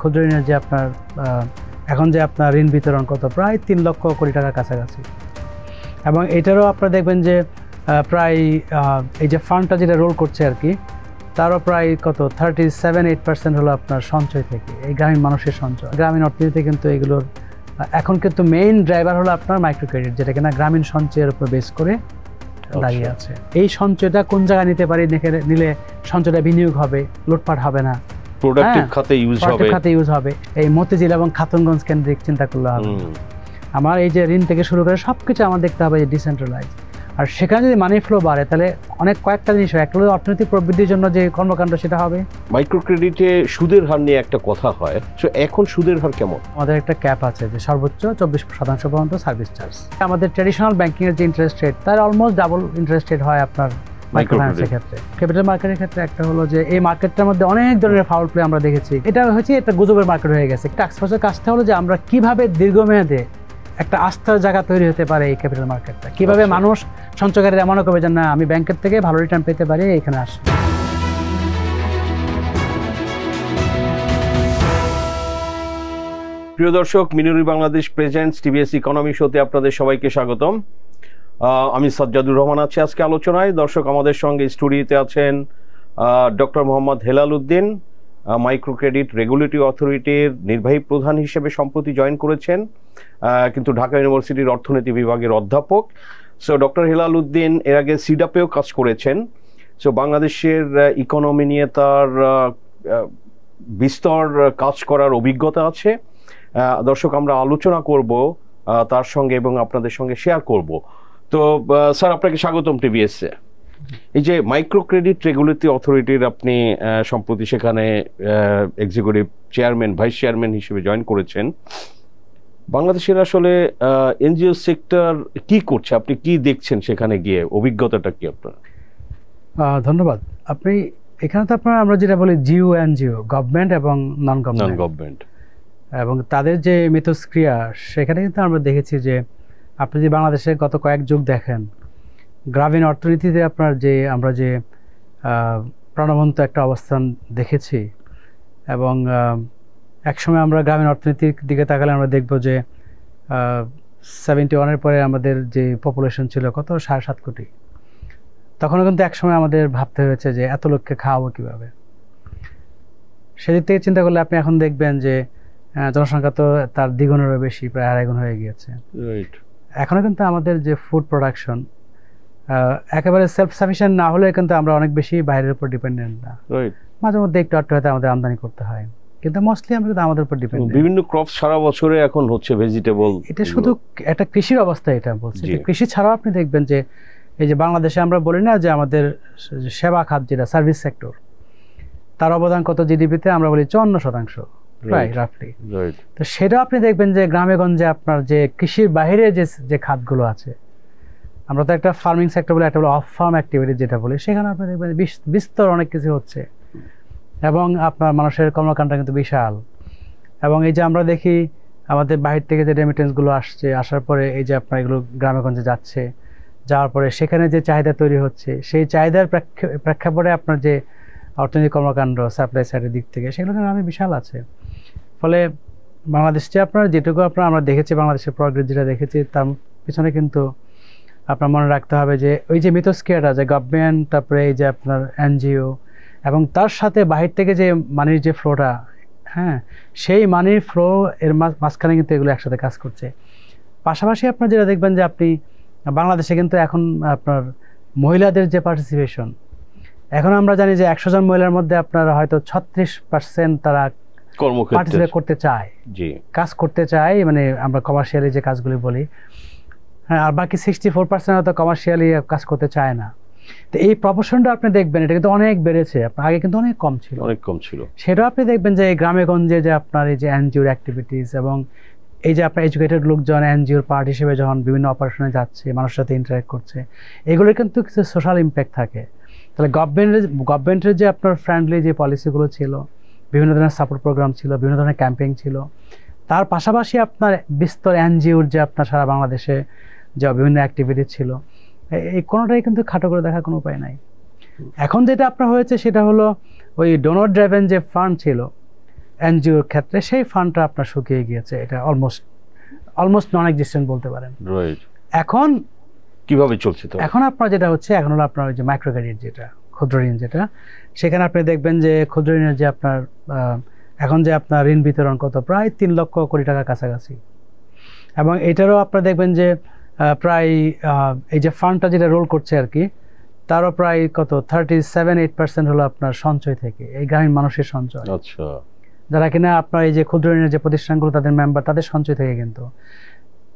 ক্ষুদ্র ঋণের যে আপনার এখন যে আপনার ঋণ বিতরণ কত প্রায় 3 লক্ষ কোটি টাকার কাছাকাছি, এবং এটারও আপনারা দেখবেন যে প্রায় এই যে ফান্ডটা যেটা রোল করছে আর কি, তারও প্রায় কত 37-8% হলো আপনার সঞ্চয় থেকে, এই গ্রামীণ মানুষের সঞ্চয়। গ্রামীণ অর্থনীতিতে কিন্তু এগুলোর এখন কিন্তু মেইন ড্রাইভার হলো আপনার মাইক্রো ক্রেডিট, যেটা কিনা গ্রামীণ সঞ্চয়ের উপর বেস করে দাঁড়িয়ে আছে। এই সঞ্চয়টা কোন জায়গায় নিতে পারি, নিলে সঞ্চয়টা বিনিয়োগ হবে, লুটপাট হবে না, প্রোডাক্টিভ খাতে ইউজ হবে। এই মতিঝিল এবং খাতুনগঞ্জ কেন্দ্রিক চিন্তা করলে হবে। আমার এই যে ঋণ থেকে শুরু করে সবকিছু আমার দেখতে হবে যে ডিসেন্ট্রালাইজ, আর সেখানে যদি মানি ফ্লো বাড়ে তাহলে অনেক কয়েকটা জিনিস হয়। একটা হলো অর্থনৈতিক প্রবৃদ্ধির জন্য যে কর্মকাণ্ড সেটা হবে। মাইক্রো ক্রেডিটে সুদের হার নিয়ে একটা কথা হয়, তো এখন সুদের হার কেমন? আমাদের একটা ক্যাপ আছে যে সর্বোচ্চ 24% পর্যন্ত সার্ভিস চার্জ। আমাদের ট্র্যাডিশনাল ব্যাংকিং এর যে ইন্টারেস্ট রেট তার অলমোস্ট ডাবল ইন্টারেস্ট রেট হয় আপনার মাইক্রো ফাইন্যান্সের ক্ষেত্রে। ক্যাপিটাল মার্কেটের ক্ষেত্রে একটা হলো যে এই মার্কেটটার মধ্যে অনেক ধরনের ফাউল প্লে আমরা দেখেছি। এটা হচ্ছে একটা গুজবের মার্কেট হয়ে গেছে। টাস্কফোর্সের কাজটা হলো যে আমরা কিভাবে দীর্ঘমেয়াদে একটা আস্থার জায়গা তৈরি হতে পারে এই ক্যাপিটাল মার্কেটটা, কিভাবে মানুষ সঞ্চয়কারীরা মনে করবে যে না আমি ব্যাংকের থেকে ভালো রিটার্ন পেতে পারি, এখানে আসবে। প্রিয় দর্শক, মিনুরি বাংলাদেশ প্রেজেন্টস টিভিএস ইকোনমি শোতে আপনাদের সবাইকে স্বাগতম। আমি সাজ্জাদুর রহমান আছি আজকে আলোচনায়। দর্শক, আমাদের সঙ্গে স্টুডিওতে আছেন doctor Mohammad Helal Uddin, micro credit regulatory অথরিটির নির্বাহী প্রধান হিসেবে সম্প্রতি জয়েন করেছেন, কিন্তু ঢাকা ইউনিভার্সিটির অর্থনীতি বিভাগের অধ্যাপক। সো ডক্টর হেলাল উদ্দিন এর আগে সিডাপেও কাজ করেছেন। সো বাংলাদেশের ইকোনমি নিয়ে তার বিস্তর কাজ করার অভিজ্ঞতা আছে। দর্শক, আমরা আলোচনা করব তার সঙ্গে এবং আপনাদের সঙ্গে শেয়ার করব। তো স্যার, আপনাকে স্বাগতম টিভিএসে। এই যে মাইক্রো ক্রেডিট রেগুলেটরি অথরিটির আপনি সম্প্রতি সেখানে এক্সিকিউটিভ চেয়ারম্যান, ভাইস চেয়ারম্যান হিসেবে জয়েন করেছেন, বাংলাদেশের আসলে এনজিও সেক্টর কি করছে, আপনি কি দেখছেন সেখানে গিয়ে, অভিজ্ঞতাটা কি আপনার? ধন্যবাদ। আপনি এখানে তো আপনার আমরা যেটা বলি জিও এনজিও, গভর্নমেন্ট এবং নন গভর্নমেন্ট, এবং তাদের যে মিথস্ক্রিয়া, সেখানে কিন্তু আমরা দেখেছি যে আপনি যদি বাংলাদেশের গত কয়েক যুগ দেখেন, গ্রামীণ অর্থনীতিতে আপনার যে আমরা যে প্রাণবন্ত একটা অবস্থান দেখেছি, এবং একসময় আমরা গ্রামীণ অর্থনীতির দিকে তাকালে আমরা দেখব যে 71-এর পরে আমাদের যে পপুলেশন ছিল কত 7.5 কোটি। তখনও কিন্তু একসময় আমাদের ভাবতে হয়েছে যে এত লোককে খাওয়াবো কীভাবে। সেদিক থেকে চিন্তা করলে আপনি এখন দেখবেন যে জনসংখ্যা তো তার দ্বিগুণেরও বেশি, প্রায় 2.5 গুণ হয়ে গিয়েছে। এখনও কিন্তু আমাদের যে ফুড প্রোডাকশন একেবারে সেলফ সাফিসিয়েন্ট না হলে কিন্তু আমরা অনেক বেশি বাইরের উপর ডিপেন্ডেন্ট না। মাঝে মধ্যে একটু আটটু হয়তো আমাদের আমদানি করতে হয়, কিন্তু মোস্টলি আমরা কিন্তু আমাদের উপর ডিপেন্ডেন্ট। বিভিন্ন ক্রপস সারা বছরে এখন হচ্ছে ভেজিটেবল। এটা শুধু একটা কৃষির অবস্থা, এটা বলছি। কৃষি ছাড়াও আপনি দেখবেন যে এই যে বাংলাদেশে আমরা বলি না যে আমাদের সেবা খাত যেটা সার্ভিস সেক্টর, তার অবদান কত জিডিপিতে, আমরা বলি 54% প্রায় রাফলি। তো সেটা আপনি দেখবেন যে গ্রামে গঞ্জে আপনার যে কৃষির বাইরে যে খাতগুলো আছে, আমরা তো একটা ফার্মিং সেক্টর বলে, একটা বলে অফ ফার্ম অ্যাক্টিভিটি যেটা বলি, সেখানে আপনি দেখবেন বিস্তর অনেক কিছু হচ্ছে, এবং আপনার মানুষের কর্মকাণ্ড কিন্তু বিশাল। এবং এই যে আমরা দেখি আমাদের বাহির থেকে যে রেমিটেন্সগুলো আসছে, আসার পরে এই যে আপনার এগুলো গ্রামে গঞ্জে যাচ্ছে, যাওয়ার পরে সেখানে যে চাহিদা তৈরি হচ্ছে, সেই চাহিদার প্রেক্ষাপটে আপনার যে অর্থনৈতিক কর্মকাণ্ড সাপ্লাই সাইডের দিক থেকে, সেগুলো কিন্তু আমি বিশাল আছে। ফলে বাংলাদেশে আপনার যেটুকু আমরা দেখেছি, বাংলাদেশের প্রগ্রেস যেটা দেখেছি, তার পিছনে কিন্তু আপনার মনে রাখতে হবে যে ওই যে মিথস্ক্রিয়াটা, যে গভর্নমেন্ট, তারপরে এই যে আপনার এনজিও, এবং তার সাথে বাহির থেকে যে মানির যে ফ্লোটা, হ্যাঁ, সেই মানির ফ্লো এর মাঝখানে কিন্তু এগুলো একসাথে কাজ করছে। পাশাপাশি আপনার যেটা দেখবেন যে আপনি বাংলাদেশে কিন্তু এখন আপনার মহিলাদের যে পার্টিসিপেশন, এখন আমরা জানি যে 100 জন মহিলার মধ্যে আপনার হয়তো 36% তারা পার্টিসিপেট করতে চায়, কাজ করতে চায়, মানে আমরা কমার্শিয়ালি যে কাজগুলি বলি, হ্যাঁ, আর বাকি 64% হয়তো কমার্শিয়ালি কাজ করতে চায় না। তো এই প্রপোর্শনটা আপনি দেখবেন এটা কিন্তু অনেক বেড়েছে, আপনার আগে কিন্তু অনেক কম ছিল। সেটাও আপনি দেখবেন যে গ্রামে গঞ্জে যে আপনার এই যে এনজিওর অ্যাক্টিভিটিস, এবং এই যে আপনার এডুকেটেড লোকজন এনজিওর পার্ট হিসেবে যখন বিভিন্ন অপারেশনে যাচ্ছে, মানুষের সাথে ইন্টারেক্ট করছে, এগুলোর কিন্তু কিছু সোশ্যাল ইম্প্যাক্ট থাকে। তাহলে গভর্নমেন্টের যে আপনার ফ্রেন্ডলি যে পলিসিগুলো ছিল, বিভিন্ন ধরনের সাপোর্ট প্রোগ্রাম ছিল, বিভিন্ন ধরনের ক্যাম্পেইন ছিল, তার পাশাপাশি আপনার বিস্তর এনজিওর যে আপনার সারা বাংলাদেশে যে বিভিন্ন অ্যাক্টিভিটি ছিল, এই কোনোটাই কিন্তু খাটো করে দেখার কোনো উপায় নাই। এখন যেটা আপনার হয়েছে সেটা হলো ওই ডোনর ড্রাইভেন যে ফান্ড ছিল, এনজিওর ক্ষেত্রে সেই ফান্ডটা আপনার শুকিয়ে গিয়েছে, এটা অলমোস্ট নন এক্সিস্টেন্ট বলতে পারেন। এখন কিভাবে চলছে তো? এখন আপনার যেটা হচ্ছে, এখন হলো আপনার ওই যে মাইক্রো ক্রেডিট, যেটা ক্ষুদ্র ঋণ, যেটা সেখানে আপনি দেখবেন যে ক্ষুদ্র ঋণের যে আপনার এখন যে আপনার ঋণ বিতরণ কত, প্রায় 3 লক্ষ কোটি টাকার কাছাকাছি। এবং এটারও আপনারা দেখবেন যে প্রায় এই যে ফান্ডটা যেটা রোল করছে আর কি, তারও প্রায় কত 37-8% হলো আপনার সঞ্চয় থেকে, এই গ্রামীণ মানুষের সঞ্চয়। আচ্ছা, যারা কিনা আপনার এই যে ক্ষুদ্র ঋণের যে প্রতিষ্ঠানগুলো, তাদের মেম্বার, তাদের সঞ্চয় থেকে কিন্তু।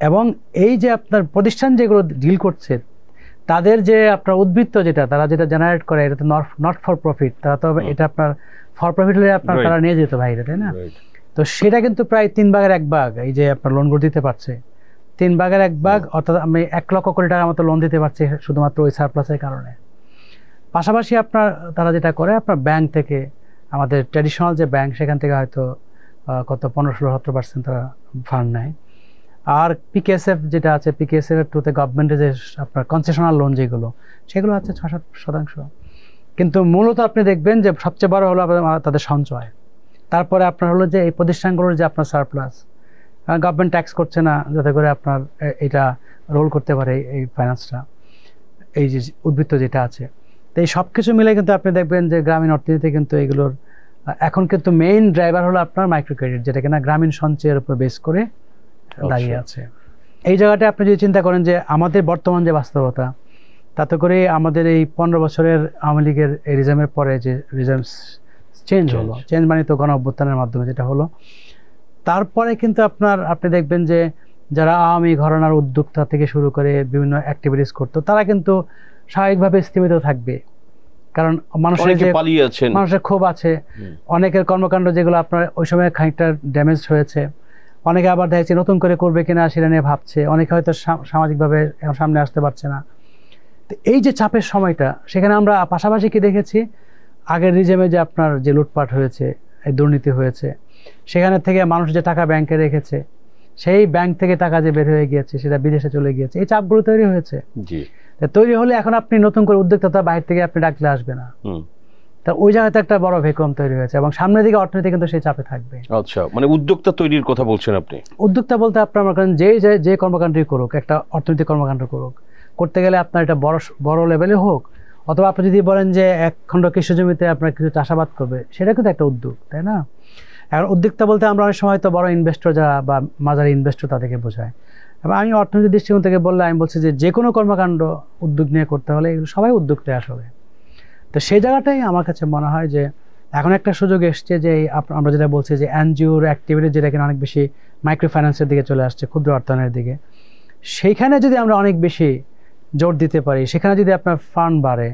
এবং এই যে আপনার প্রতিষ্ঠান যেগুলো ডিল করছে, তাদের যে আপনার উদ্বৃত্ত যেটা তারা যেটা জেনারেট করে, এটা তো নট ফর প্রফিট, তারা তো এটা আপনার ফর প্রফিট হলে আপনার তারা নিয়ে যেত বাইরে, তাই না? তো সেটা কিন্তু প্রায় 3 ভাগের 1 ভাগ এই যে আপনার লোনগুলো দিতে পারছে, 3 ভাগের 1 ভাগ, অর্থাৎ আমি 1 লক্ষ কোটি টাকার মতো লোন দিতে পারছি শুধুমাত্র ওই সারপ্লাসের কারণে। পাশাপাশি আপনার তারা যেটা করে, আপনার ব্যাংক থেকে, আমাদের ট্র্যাডিশনাল যে ব্যাংক, সেখান থেকে হয়তো কত 15-17% তারা ফান্ড নেয়। আর পিকেএসএফ যেটা আছে, পিকেএসএফ এর থ্রুতে গভর্নমেন্টের যে আপনার কনসেশনাল লোন যেগুলো, সেগুলো আছে 6-7%। কিন্তু মূলত আপনি দেখবেন যে সবচেয়ে বড় হলো তাদের সঞ্চয়, তারপরে আপনার হলো যে এই প্রতিষ্ঠানগুলোর যে আপনার সারপ্লাস, গভর্নমেন্ট ট্যাক্স করছে না যাতে করে আপনার এটা রোল করতে পারে এই ফাইন্যান্সটা, এই যে উদ্বৃত্ত যেটা আছে। তো এই সব কিছু মিলে কিন্তু আপনি দেখবেন যে গ্রামীণ অর্থনীতি কিন্তু এগুলোর এখন কিন্তু মেইন ড্রাইভার হলো আপনার মাইক্রো ক্রেডিট, যেটা কিনা গ্রামীণ সঞ্চয়ের উপর বেস করে দাঁড়িয়ে আছে। এই জায়গাটা আপনি যদি চিন্তা করেন যে আমাদের বর্তমান যে বাস্তবতা, তাতে করে আমাদের এই 15 বছরের আওয়ামী লীগের এই রিজমের পরে যে রিজম চেঞ্জ হলো, চেঞ্জ মানে তো গণ অভ্যুত্থানের মাধ্যমে যেটা হলো, তারপরে কিন্তু আপনি দেখবেন যে যারা আওয়ামী ঘরানার উদ্যোক্তা থেকে শুরু করে বিভিন্ন অ্যাক্টিভিটিস করতো, তারা কিন্তু স্বাভাবিকভাবে স্থিমিত থাকবে, কারণ মানুষের ক্ষোভ আছে, অনেকের কর্মকাণ্ড যেগুলো আপনার ওই সময় খানিকটা ড্যামেজ হয়েছে, অনেকে আবার দেখছে নতুন করে করবে কিনা সেটা নিয়ে ভাবছে, অনেকে হয়তো সামাজিকভাবে সামনে আসতে পারছে না। তো এই যে চাপের সময়টা, সেখানে আমরা পাশাপাশি কি দেখেছি, আগের রিজেমে যে আপনার যে লুটপাট হয়েছে, এই দুর্নীতি হয়েছে, সেখানে থেকে মানুষ যে টাকা ব্যাংকে রেখেছে, সেই ব্যাংক থেকে টাকা যে বের হয়ে গিয়েছে, সেটা বিদেশে চলে গিয়েছে, এই চাপগুলো তৈরি হয়েছে। তৈরি হলে এখন আপনি নতুন করে উদ্যোক্তা বাইরে থেকে আপনি ডাকলে আসবে না, তা ওই জায়গাতে একটা বড় ভ্যাকুয়াম তৈরি হয়েছে, এবং সামনের দিকে অর্থনীতি কিন্তু সেই চাপে থাকবে। আচ্ছা, মানে উদ্যোক্তা তৈরির কথা বলছেন আপনি? উদ্যোক্তা বলতে আপনার যে কর্মকাণ্ডই করুক, একটা অর্থনৈতিক কর্মকাণ্ড করুক, করতে গেলে আপনার এটা বড় লেভেলে হোক, অথবা আপনি যদি বলেন যে 1 খণ্ড কৃষি জমিতে আপনার কিছু চাষাবাদ করবে, সেটা কিন্তু একটা উদ্যোগ, তাই না? এখন উদ্যোক্তা বলতে আমরা অনেক সময় তো বড় ইনভেস্টর যারা বা মাঝারি ইনভেস্টর তাদেরকে বোঝায়, এবং আমি অর্থনৈতিক দৃষ্টিকোণ থেকে বললে আমি বলছি যে কোনো কর্মকাণ্ড উদ্যোগ নিয়ে করতে হলে এগুলো সবাই উদ্যোক্তা আসলে। তো সেই জায়গাটাই আমার কাছে মনে হয় যে এখন একটা সুযোগ এসছে যে আমরা যেটা বলছি যে এনজিওর অ্যাক্টিভিটি যেটা কিনা অনেক বেশি মাইক্রো ফাইন্যান্সের দিকে চলে আসছে, ক্ষুদ্র অর্থায়নের দিকে, সেইখানে যদি আমরা অনেক বেশি জোর দিতে পারি, সেখানে যদি আপনার ফান্ড বাড়ে,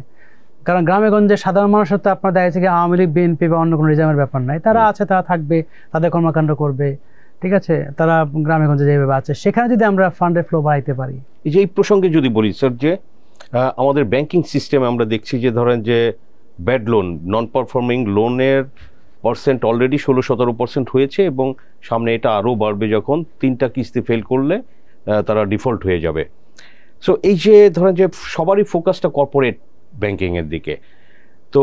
কারণ গ্রামে গঞ্জে সাধারণ মানুষের তো আপনার দেখা যাচ্ছে কি আওয়ামী লীগ, বিএনপি বা অন্য কোনো রিজামের ব্যাপার নাই, তারা আছে, তারা থাকবে, তাদের কর্মকাণ্ড করবে, ঠিক আছে, তারা গ্রামে গঞ্জে যেভাবে আছে, সেখানে যদি আমরা ফান্ডের ফ্লো বাড়াইতে পারি। এই প্রসঙ্গে যদি বলি স্যার, যে আমাদের ব্যাংকিং সিস্টেমে আমরা দেখছি যে ধরেন যে ব্যাড লোন, নন পারফর্মিং লোনের পার্সেন্ট অলরেডি 16-17% হয়েছে, এবং সামনে এটা আরও বাড়বে যখন 3টা কিস্তি ফেল করলে তারা ডিফল্ট হয়ে যাবে। সো এই যে ধরেন যে সবারই ফোকাসটা কর্পোরেট ব্যাংকিংয়ের দিকে, তো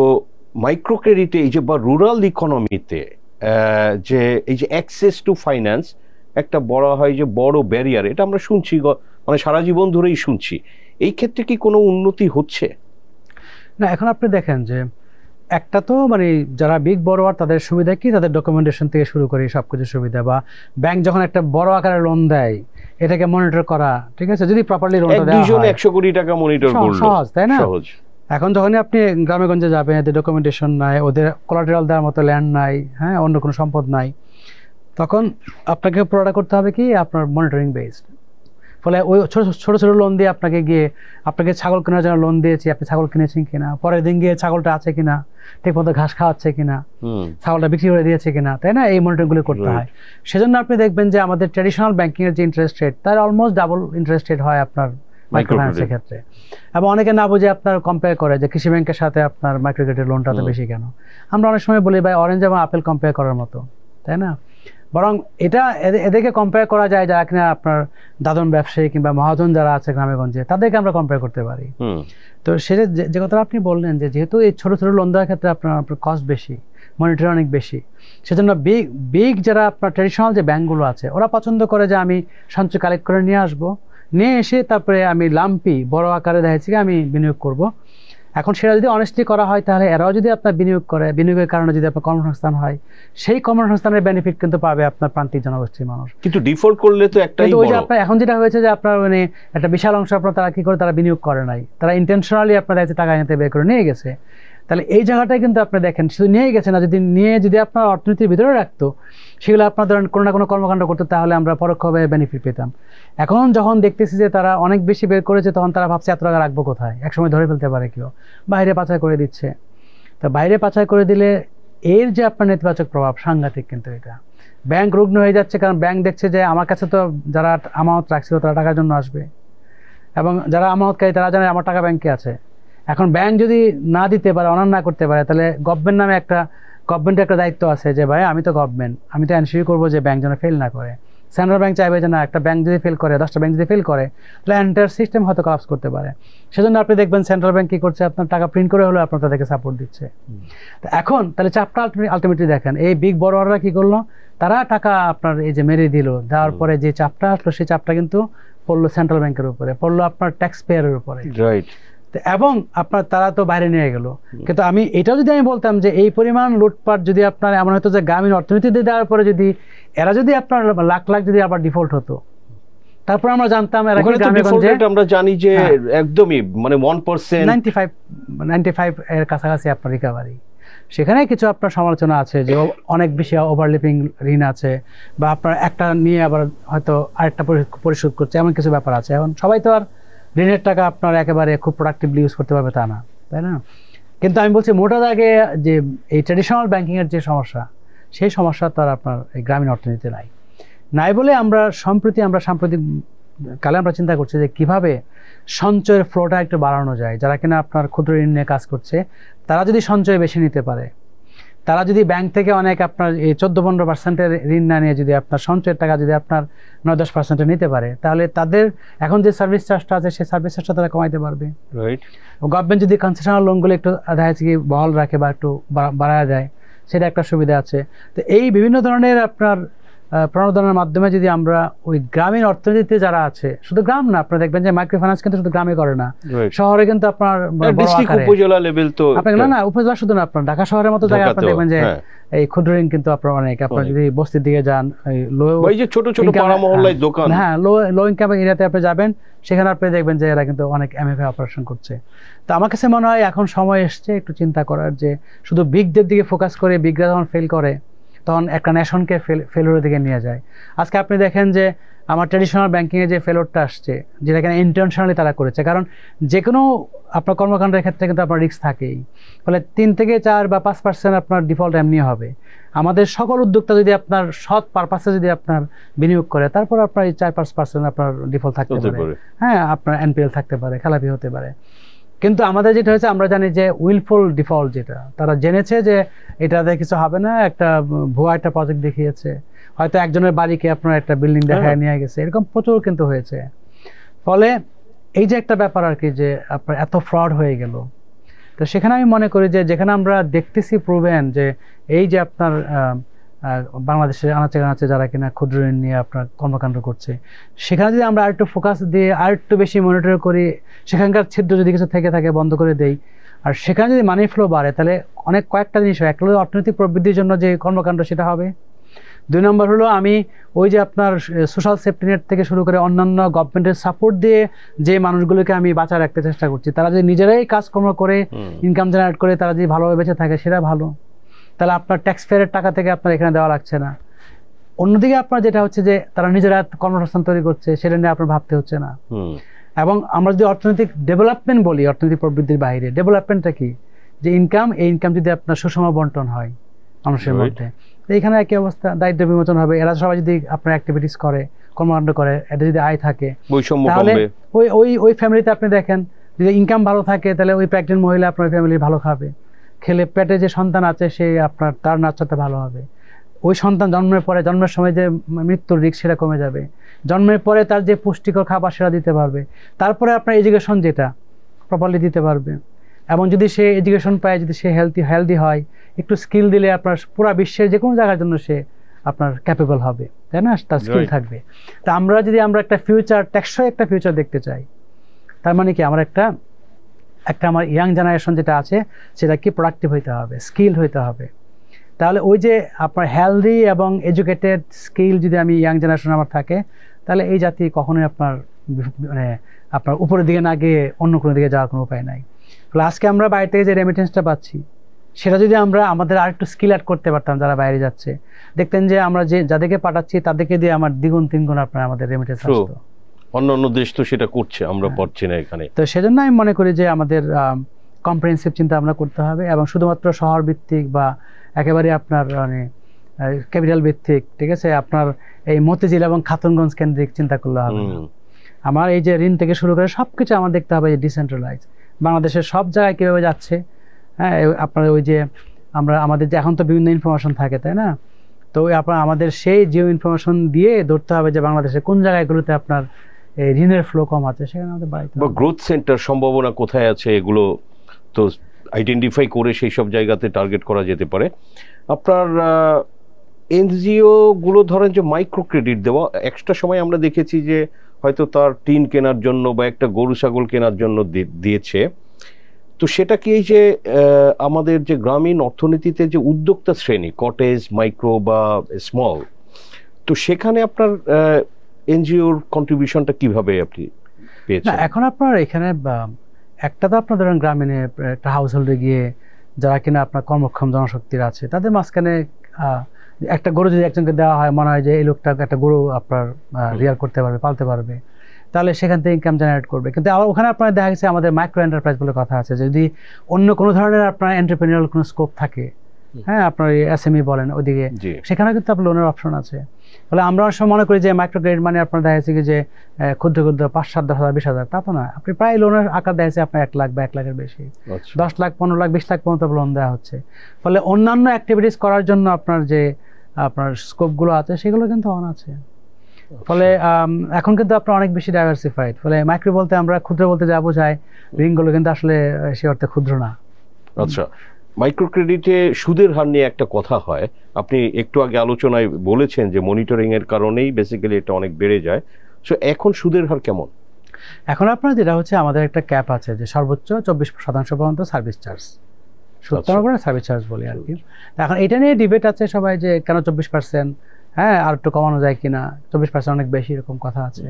মাইক্রো ক্রেডিটে এই যে বা রুরাল ইকোনমিতে যে এই যে অ্যাক্সেস টু ফাইন্যান্স একটা বড় হয় যে বড় ব্যারিয়ার, এটা আমরা শুনছি, মানে সারা জীবন ধরেই শুনছি, এই ক্ষেত্রে কি কোনো উন্নতি হচ্ছে? না, এখন আপনি দেখেন যে একটা তো মানে যারা বিগ বড়োয়ার তাদের সুবিধা কি, তাদের ডকুমেন্টেশন থেকে শুরু করে সবকিছু সুবিধা, বা ব্যাংক যখন একটা বড় আকারে লোন দেয় এটাকে মনিটর করা, ঠিক আছে, যদি প্রপারলি লোনটা দেওয়া হয় 100 কোটি টাকা মনিটর করলো, সহজ, তাই না? এখন যখনই আপনি গ্রামে গঞ্জে যাবেন, এদের ডকুমেন্টেশন নাই, ওদের কোলাটেরাল দেওয়ার মতো ল্যান্ড নাই, হ্যাঁ, অন্য কোনো সম্পদ নাই, তখন আপনাকে পুরোটা করতে হবে কি আপনার মনিটরিং বেসড। ফলে ওই ছোট ছোট লোন দিয়ে আপনাকে ছাগল কেনার জন্য লোন দিয়েছি, আপনি ছাগল কিনেছেন কিনা, পরের দিন গিয়ে ছাগলটা আছে কিনা, ঠিক মতো ঘাস খাওয়াচ্ছে কিনা, ছাগলটা বিক্রি করে দিয়েছে কিনা, তাই না? এই মনিটরিংগুলো করতে হয়। সেজন্য আপনি দেখবেন যে আমাদের ট্র্যাডিশনাল ব্যাংকিং এর যে ইন্টারেস্ট রেট, তার অলমোস্ট ডাবল ইন্টারেস্ট রেট হয় আপনার মাইক্রো ফাইন্যান্সের ক্ষেত্রে। এবং অনেকে না বুঝে আপনার কম্পেয়ার করে যে কৃষি ব্যাংকের সাথে আপনার মাইক্রো ক্রেডিটের লোনটা তো বেশি কেন। আমরা অনেক সময় বলি ভাই অরেঞ্জ এবং আপেল কম্পেয়ার করার মতো, তাই না? বরং এটা এদেরকে কম্পেয়ার করা যায় যারা কিনা আপনার দাদন ব্যবসায়ী কিংবা মহাজন যারা আছে গ্রামে গঞ্জে, তাদেরকে আমরা কম্পেয়ার করতে পারি। তো সেটা যে কথা আপনি বললেন যে যেহেতু এই ছোট ছোট লোন দেওয়ার ক্ষেত্রে আপনার কস্ট বেশি, মনিটরি অনেক বেশি। সেজন্য বিগ যারা আপনার ট্র্যাডিশনাল যে ব্যাঙ্কগুলো আছে ওরা পছন্দ করে যে আমি সঞ্চয় কালেক্ট করে নিয়ে আসবো, নিয়ে এসে তারপরে আমি লাম্পি বড় আকারে দেখাচ্ছি আমি বিনিয়োগ করব। এখন সেটা যদি অনেস্টলি করা হয় তাহলে এরাও যদি আপনার বিনিয়োগ করে, বিনিয়োগের কারণে যদি আপনার কর্মসংস্থান হয়, সেই কর্মসংস্থানের বেনিফিট কিন্তু পাবে আপনার প্রান্তিক জনগোষ্ঠীর মানুষ। কিন্তু ডিফল্ট করলে তো একটাই ওই যে আপনার এখন যেটা হয়েছে যে আপনার মানে একটা বিশাল অংশ আপনার তারা কি করে তারা বিনিয়োগ করে নাই, তারা ইন্টেনশনালি আপনার টাকা এনে বের করে নিয়ে গেছে। তাহলে এই জায়গাটাই কিন্তু আপনি দেখেন শুধু নিয়ে গেছে না, যদি আপনার অর্থনীতির ভিতরে রাখতো সেগুলো আপনার ধরেন কোনো না কোনো কর্মকাণ্ড করতো তাহলে আমরা পরোক্ষভাবে বেনিফিট পেতাম। এখন যখন দেখতেছি যে তারা অনেক বেশি বের করেছে তখন তারা ভাবছে এত টাকা রাখবো কোথায়, একসময় ধরে ফেলতে পারে কেউ, বাইরে পাচার করে দিচ্ছে। তা বাইরে পাচার করে দিলে এর যে আপনার নেতিবাচক প্রভাব সাংঘাতিক, কিন্তু এটা ব্যাংক রুগ্ন হয়ে যাচ্ছে। কারণ ব্যাংক দেখছে যে আমার কাছে তো যারা আমানত রাখছিল তারা টাকার জন্য আসবে, এবং যারা আমানতকারী তারা জানে আমার টাকা ব্যাংকে আছে। এখন ব্যাংক যদি না দিতে পারে, অনার না করতে পারে, তাহলে গভর্নমেন্টের একটা দায়িত্ব আছে যে ভাই আমি তো গভর্নমেন্ট, আমি তো এনশিওর করবো যে ব্যাংক যেন ফেল না করে। সেন্ট্রাল ব্যাংক চাইবে যে না, একটা ব্যাংক যদি ফেল করে, 10টা ব্যাংক যদি ফেল করে তাহলে এন্টায়ার সিস্টেম হয়তো কলাপস করতে পারে। সেজন্য আপনি দেখবেন সেন্ট্রাল ব্যাংক কি করছে, আপনার টাকা প্রিন্ট করে হলেও আপনার তাদেরকে সাপোর্ট দিচ্ছে। এখন তাহলে চাপটা আলটিমেটলি দেখেন এই বিগ বড়রা কি করলো, তারা টাকা আপনার এই যে মেরে দিল, দেওয়ার পরে যে চাপটা আসলো সেই চাপটা কিন্তু পড়লো সেন্ট্রাল ব্যাংকের উপরে, পড়লো আপনার ট্যাক্স পেয়ারের উপরে, রাইট। এবং আপনার তারা তো বাইরে নিয়ে গেল। কিন্তু আমি এটাও যদি আমি বলতাম যে এই পরিমাণ লুটপাট যদি আপনার এমন হতো যে গ্রামীণ অর্থনীতিতে দেওয়ার পরে যদি এরা যদি আপনার লাখ লাখ যদি আবার ডিফল্ট হতো, তারপর আমরা জানতাম এরা কি গ্রামে আমরা জানি যে একদমই মানে 1% 95 এর কাছাকাছি আপনার রিকভারি। সেখানে কিছু আপনার সমালোচনা আছে যে অনেক বেশি ওভারলিপিং ঋণ আছে, বা আপনার একটা নিয়ে আবার হয়তো আরেকটা পরিশোধ করছে, এমন কিছু ব্যাপার আছে। এখন সবাই তো আর ঋণের টাকা আপনার একেবারে খুব প্রোডাক্টিভলি ইউজ করতে পারবে তা না, তাই না? কিন্তু আমি বলছি মোটা দাগে যে এই ট্র্যাডিশনাল ব্যাংকিংয়ের যে সমস্যা, সেই সমস্যা তো আর আপনার এই গ্রামীণ অর্থনীতিতে নাই বলে আমরা সাম্প্রতিক কালে আমরা চিন্তা করছি যে কিভাবে সঞ্চয়ের ফ্লোটা একটু বাড়ানো যায়। যারা কিনা আপনার ক্ষুদ্র ঋণ নিয়ে কাজ করছে তারা যদি সঞ্চয় বেশি নিতে পারে, তারা যদি ব্যাংক থেকে অনেক আপনার এই 14-15% ঋণ না নিয়ে যদি আপনার সঞ্চয়ের টাকা যদি আপনার 9-10% নিতে পারে, তাহলে তাদের এখন যে সার্ভিস চার্জটা আছে সেই সার্ভিস চার্জটা তারা কমাইতে পারবে, রাইট। গভর্নমেন্ট যদি কনসেশনাল লোনগুলো একটু দেখা যাচ্ছে কি বহাল রাখে বা একটু বাড়ায় দেয়, সেটা একটা সুবিধা আছে। তো এই বিভিন্ন ধরনের আপনার প্রণোদনার মাধ্যমে যদি আমরা ওই গ্রামীণ অর্থনীতিতে যারা আছে, শুধু গ্রাম না, আপনারা দেখবেন যে মাইক্রো ফাইন্যান্স কিন্তু শুধু গ্রামে করে না, শহরে কিন্তু আপনার উপজেলা লেভেল তো না উপজেলা শুধু না, আপনার ঢাকা শহরের মতো জায়গায় আপনারা দেখবেন যে এই ক্ষুদ্র ঋণ কিন্তু আপনার অনেক, আপনার যদি বস্তির দিকে যান, ছোট ছোট পাড়া মহল্লায় দোকান, হ্যাঁ লো ইনকাম এরিয়াতে আপনি যাবেন, সেখানে আপনি দেখবেন যে এরা কিন্তু অনেক এমএফএ অপারেশন করছে। তো আমার কাছে মনে হয় এখন সময় এসছে একটু চিন্তা করার যে শুধু বিগদের দিকে ফোকাস করে বিগরা যখন ফেল করে তখন একটা নেশনকে ফেলোরের দিকে নিয়ে যায়। আজকে আপনি দেখেন যে আমার ট্র্যাডিশনাল ব্যাংকিংয়ে যে ফেলোরটা আসছে, যেটা কিনা ইন্টেনশনালি তারা করেছে, কারণ যে কোনো আপনার কর্মকাণ্ডের ক্ষেত্রে কিন্তু আপনার রিস্ক থাকেই, ফলে 3 থেকে 4 বা 5% আপনার ডিফল্ট এমনি হবে। আমাদের সকল উদ্যোক্তা যদি আপনার সৎ পারপাসে যদি আপনার বিনিয়োগ করে, তারপর আপনার এই 4-5% আপনার ডিফল্ট থাকতে পারে, হ্যাঁ আপনার এনপিএল থাকতে পারে, খেলাপি হতে পারে। কিন্তু আমাদের যেটা হয়েছে আমরা জানি যে উইলফুল ডিফল্ট, যেটা তারা জেনেছে যে এটাতে কিছু হবে না, একটা ভুয়া একটা প্রজেক্ট দেখিয়েছে, হয়তো একজনের বাড়িকে আপনার একটা বিল্ডিং দেখায় নিয়ে গেছে, এরকম প্রচুর কিন্তু হয়েছে। ফলে এই যে একটা ব্যাপার আর কি, যে আপনার এত ফ্রড হয়ে গেল। তো সেখানে আমি মনে করি যে যেখানে আমরা দেখতেছি প্রুভেন যে এই যে আপনার বাংলাদেশের আনাচে কানাচে যারা কিনা ক্ষুদ্র ঋণ নিয়ে আপনার কর্মকাণ্ড করছে, সেখানে যদি আমরা আরেকটু ফোকাস দিয়ে আরেকটু বেশি মনিটর করি, সেখানকার ছিদ্র যদি কিছু থেকে থাকে বন্ধ করে দেই, আর সেখানে যদি মানি ফ্লো বাড়ে, তাহলে অনেক কয়েকটা জিনিস হয়। একটা হলো অর্থনৈতিক প্রবৃদ্ধির জন্য যে কর্মকাণ্ড সেটা হবে। 2 নম্বর হলো আমি ওই যে আপনার সোশ্যাল সেফটি নেট থেকে শুরু করে অন্যান্য গভর্নমেন্টের সাপোর্ট দিয়ে যে মানুষগুলোকে আমি বাঁচায় রাখতে চেষ্টা করছি, তারা যদি নিজেরাই কাজকর্ম করে ইনকাম জেনারেট করে তারা যদি ভালোভাবে বেঁচে থাকে সেটা ভালো, তাহলে আপনার ট্যাক্স পেয়ারের টাকা থেকে আপনার এখানে দেওয়া লাগছে না। অন্যদিকে আপনার যেটা হচ্ছে যে তারা নিজেরা কর্মসংস্থান তৈরি করছে, সেটা নিয়ে আপনার ভাবতে হচ্ছে না। এবং আমরা যদি অর্থনৈতিক ডেভেলপমেন্ট বলি, অর্থনৈতিক প্রবৃদ্ধির বাইরে ডেভেলপমেন্টটা কি, যে ইনকাম, এই ইনকাম যদি আপনার সুষম বন্টন হয় মানুষের মধ্যে, তো এখানে একই অবস্থা, দারিদ্র বিমোচন হবে। এরা সবাই যদি আপনার অ্যাক্টিভিটিস করে, কর্মকাণ্ড করে, এদের যদি আয় থাকে, তাহলে ওই ফ্যামিলিতে আপনি দেখেন যদি ইনকাম ভালো থাকে, তাহলে ওই প্রেগনেন্ট মহিলা আপনার ফ্যামিলি ভালো খাবে, খেলে পেটে যে সন্তান আছে সে আপনার তার নাচটা ভালো হবে। ওই সন্তান জন্মের পরে, জন্মের সময় যে মৃত্যুর রিস্ক সেটা কমে যাবে, জন্মের পরে তার যে পুষ্টিকর খাবার সেটা দিতে পারবে, তারপরে আপনার এডুকেশন যেটা প্রপারলি দিতে পারবে। এবং যদি সে এডুকেশন পায়, যদি সে হেলদি হয়, একটু স্কিল দিলে আপনার পুরো বিশ্বের যে কোনো জায়গার জন্য সে আপনার ক্যাপেবল হবে, তাই না? তার স্কিল থাকবে। তা আমরা যদি আমরা একটা ফিউচার, টেকসই একটা ফিউচার দেখতে চাই, তার মানে কি আমার একটা আমার ইয়াং জেনারেশন যেটা আছে সেটা কি প্রোডাক্টিভ হইতে হবে, স্কিল হইতে হবে। তাহলে ওই যে আপনার হেলদি এবং এডুকেটেড স্কিল যদি আমি ইয়াং জেনারেশন আমার থাকে, তাহলে এই জাতি কখনোই আপনার মানে আপনার উপরের দিকে না গিয়ে অন্য কোনো দিকে যাওয়ার কোনো উপায় নাই। ফলে আজকে আমরা বাইরে থেকে যে রেমিটেন্সটা পাচ্ছি, সেটা যদি আমরা আমাদের আরেকটু স্কিল অ্যাড করতে পারতাম, যারা বাইরে যাচ্ছে দেখতেন যে আমরা যে যাদেরকে পাঠাচ্ছি তাদেরকে দিয়ে আমার দ্বিগুণ তিনগুণ আপনার আমাদের রেমিটেন্স আসতো। অন্যান্য দেশ তো সেটা করছে, আমরা পারছি না এখানে। তো সেজন্য আমি মনে করি যে আমাদের কম্প্রিহেনসিভ চিন্তা ভাবনা করতে হবে, এবং শুধুমাত্র শহর ভিত্তিক বা একেবারে আপনার মানে ক্যাপিটাল ভিত্তিক, ঠিক আছে, আপনার এই মতিঝিল এবং খাতুনগঞ্জ কেন্দ্রিক চিন্তা করলে হবে না। আমার এই যে ঋণ থেকে শুরু করে সবকিছু আমার দেখতে হবে যে ডিসেন্ট্রালাইজ, বাংলাদেশের সব জায়গায় কীভাবে যাচ্ছে। হ্যাঁ, আপনার ওই যে আমাদের যে এখন তো বিভিন্ন ইনফরমেশন থাকে, তাই না? তো আপনার আমাদের সেই জিও ইনফরমেশন দিয়ে ধরতে হবে যে বাংলাদেশের কোন জায়গাগুলোতে আপনার এই ঋণের ফ্লো কম আছে, সেখানে আমাদের বাড়িতে বা গ্রোথ সেন্টার সম্ভাবনা কোথায় আছে, এগুলো তো আইডেন্টিফাই করে সেই সব জায়গাতে টার্গেট করা যেতে পারে। আপনার এনজিও গুলো ধরেন যে মাইক্রো ক্রেডিট দেওয়া, এক্সট্রা সময় আমরা দেখেছি যে হয়তো তার টিন কেনার জন্য বা একটা গরু ছাগল কেনার জন্য দিয়েছে। তো সেটা কি এই যে আমাদের যে গ্রামীণ অর্থনীতিতে যে উদ্যোক্তা শ্রেণী, কটেজ, মাইক্রো বা স্মল, তো সেখানে আপনার এনজিওর কন্ট্রিবিউশনটা কিভাবে আপনি পেয়েছেন? এখন আপনার এখানে একটা তো আপনার ধরেন গ্রামীণে একটা হাউস হোল্ডে গিয়ে যারা কিনা আপনার কর্মক্ষম জনশক্তির আছে, তাদের মাঝখানে একটা গরু যদি একজনকে দেওয়া হয়, মনে হয় যে এই লোকটা একটা গরু আপনার রিয়ার করতে পারবে, পালতে পারবে, তাহলে সেখান থেকে ইনকাম জেনারেট করবে। কিন্তু ওখানে আপনার দেখা গেছে আমাদের মাইক্রো এন্টারপ্রাইজ বলে কথা আছে, যদি অন্য কোনো ধরনের আপনার এন্টারপ্রেনিউরাল কোনো স্কোপ থাকে, হ্যাঁ, আপনার এসএমই বলেন ওদিকে, সেখানেও কিন্তু আপনার লোনের অপশন আছে। ফলে আমরা অনেক সময় মনে করি যে মাইক্রো ক্রেডিট মানে আপনার দেখা যাচ্ছে কি যে ক্ষুদ্র ক্ষুদ্র 5, 7, 10 হাজার 20 হাজার, তা তো না। আপনি প্রায় লোনের আকার দেখা যাচ্ছে আপনার 1 লাখ বা 1 লাখের বেশি, 10 লাখ, 15 লাখ, 20 লাখ পর্যন্ত লোন দেওয়া হচ্ছে। ফলে অন্যান্য অ্যাক্টিভিটিস করার জন্য আপনার যে আপনার স্কোপগুলো আছে সেগুলো কিন্তু অন আছে। ফলে এখন কিন্তু আপনার অনেক বেশি ডাইভার্সিফাইড। ফলে মাইক্রো বলতে আমরা ক্ষুদ্র বলতে যা বোঝাই, ঋণগুলো কিন্তু আসলে সে অর্থে ক্ষুদ্র না। আচ্ছা, মাইক্রো ক্রেডিটে সুদের হার নিয়ে একটা কথা হয়, আপনি একটু আগে আলোচনায় বলেছেন যে মনিটরিং এর কারণেই বেসিক্যালি এটা অনেক বেড়ে যায়। সো এখন সুদের হার কেমন? এখন আপনার যেটা হচ্ছে আমাদের একটা ক্যাপ আছে যে সর্বোচ্চ 24% পর্যন্ত সার্ভিস চার্জ, সুতরাং করে সার্ভিস চার্জ বলি আর কি। এখন এটা নিয়ে ডিবেট আছে সবাই যে কেন 24%, হ্যাঁ আর একটু কমানো যায় কিনা, 24% অনেক বেশি, এরকম কথা আছে।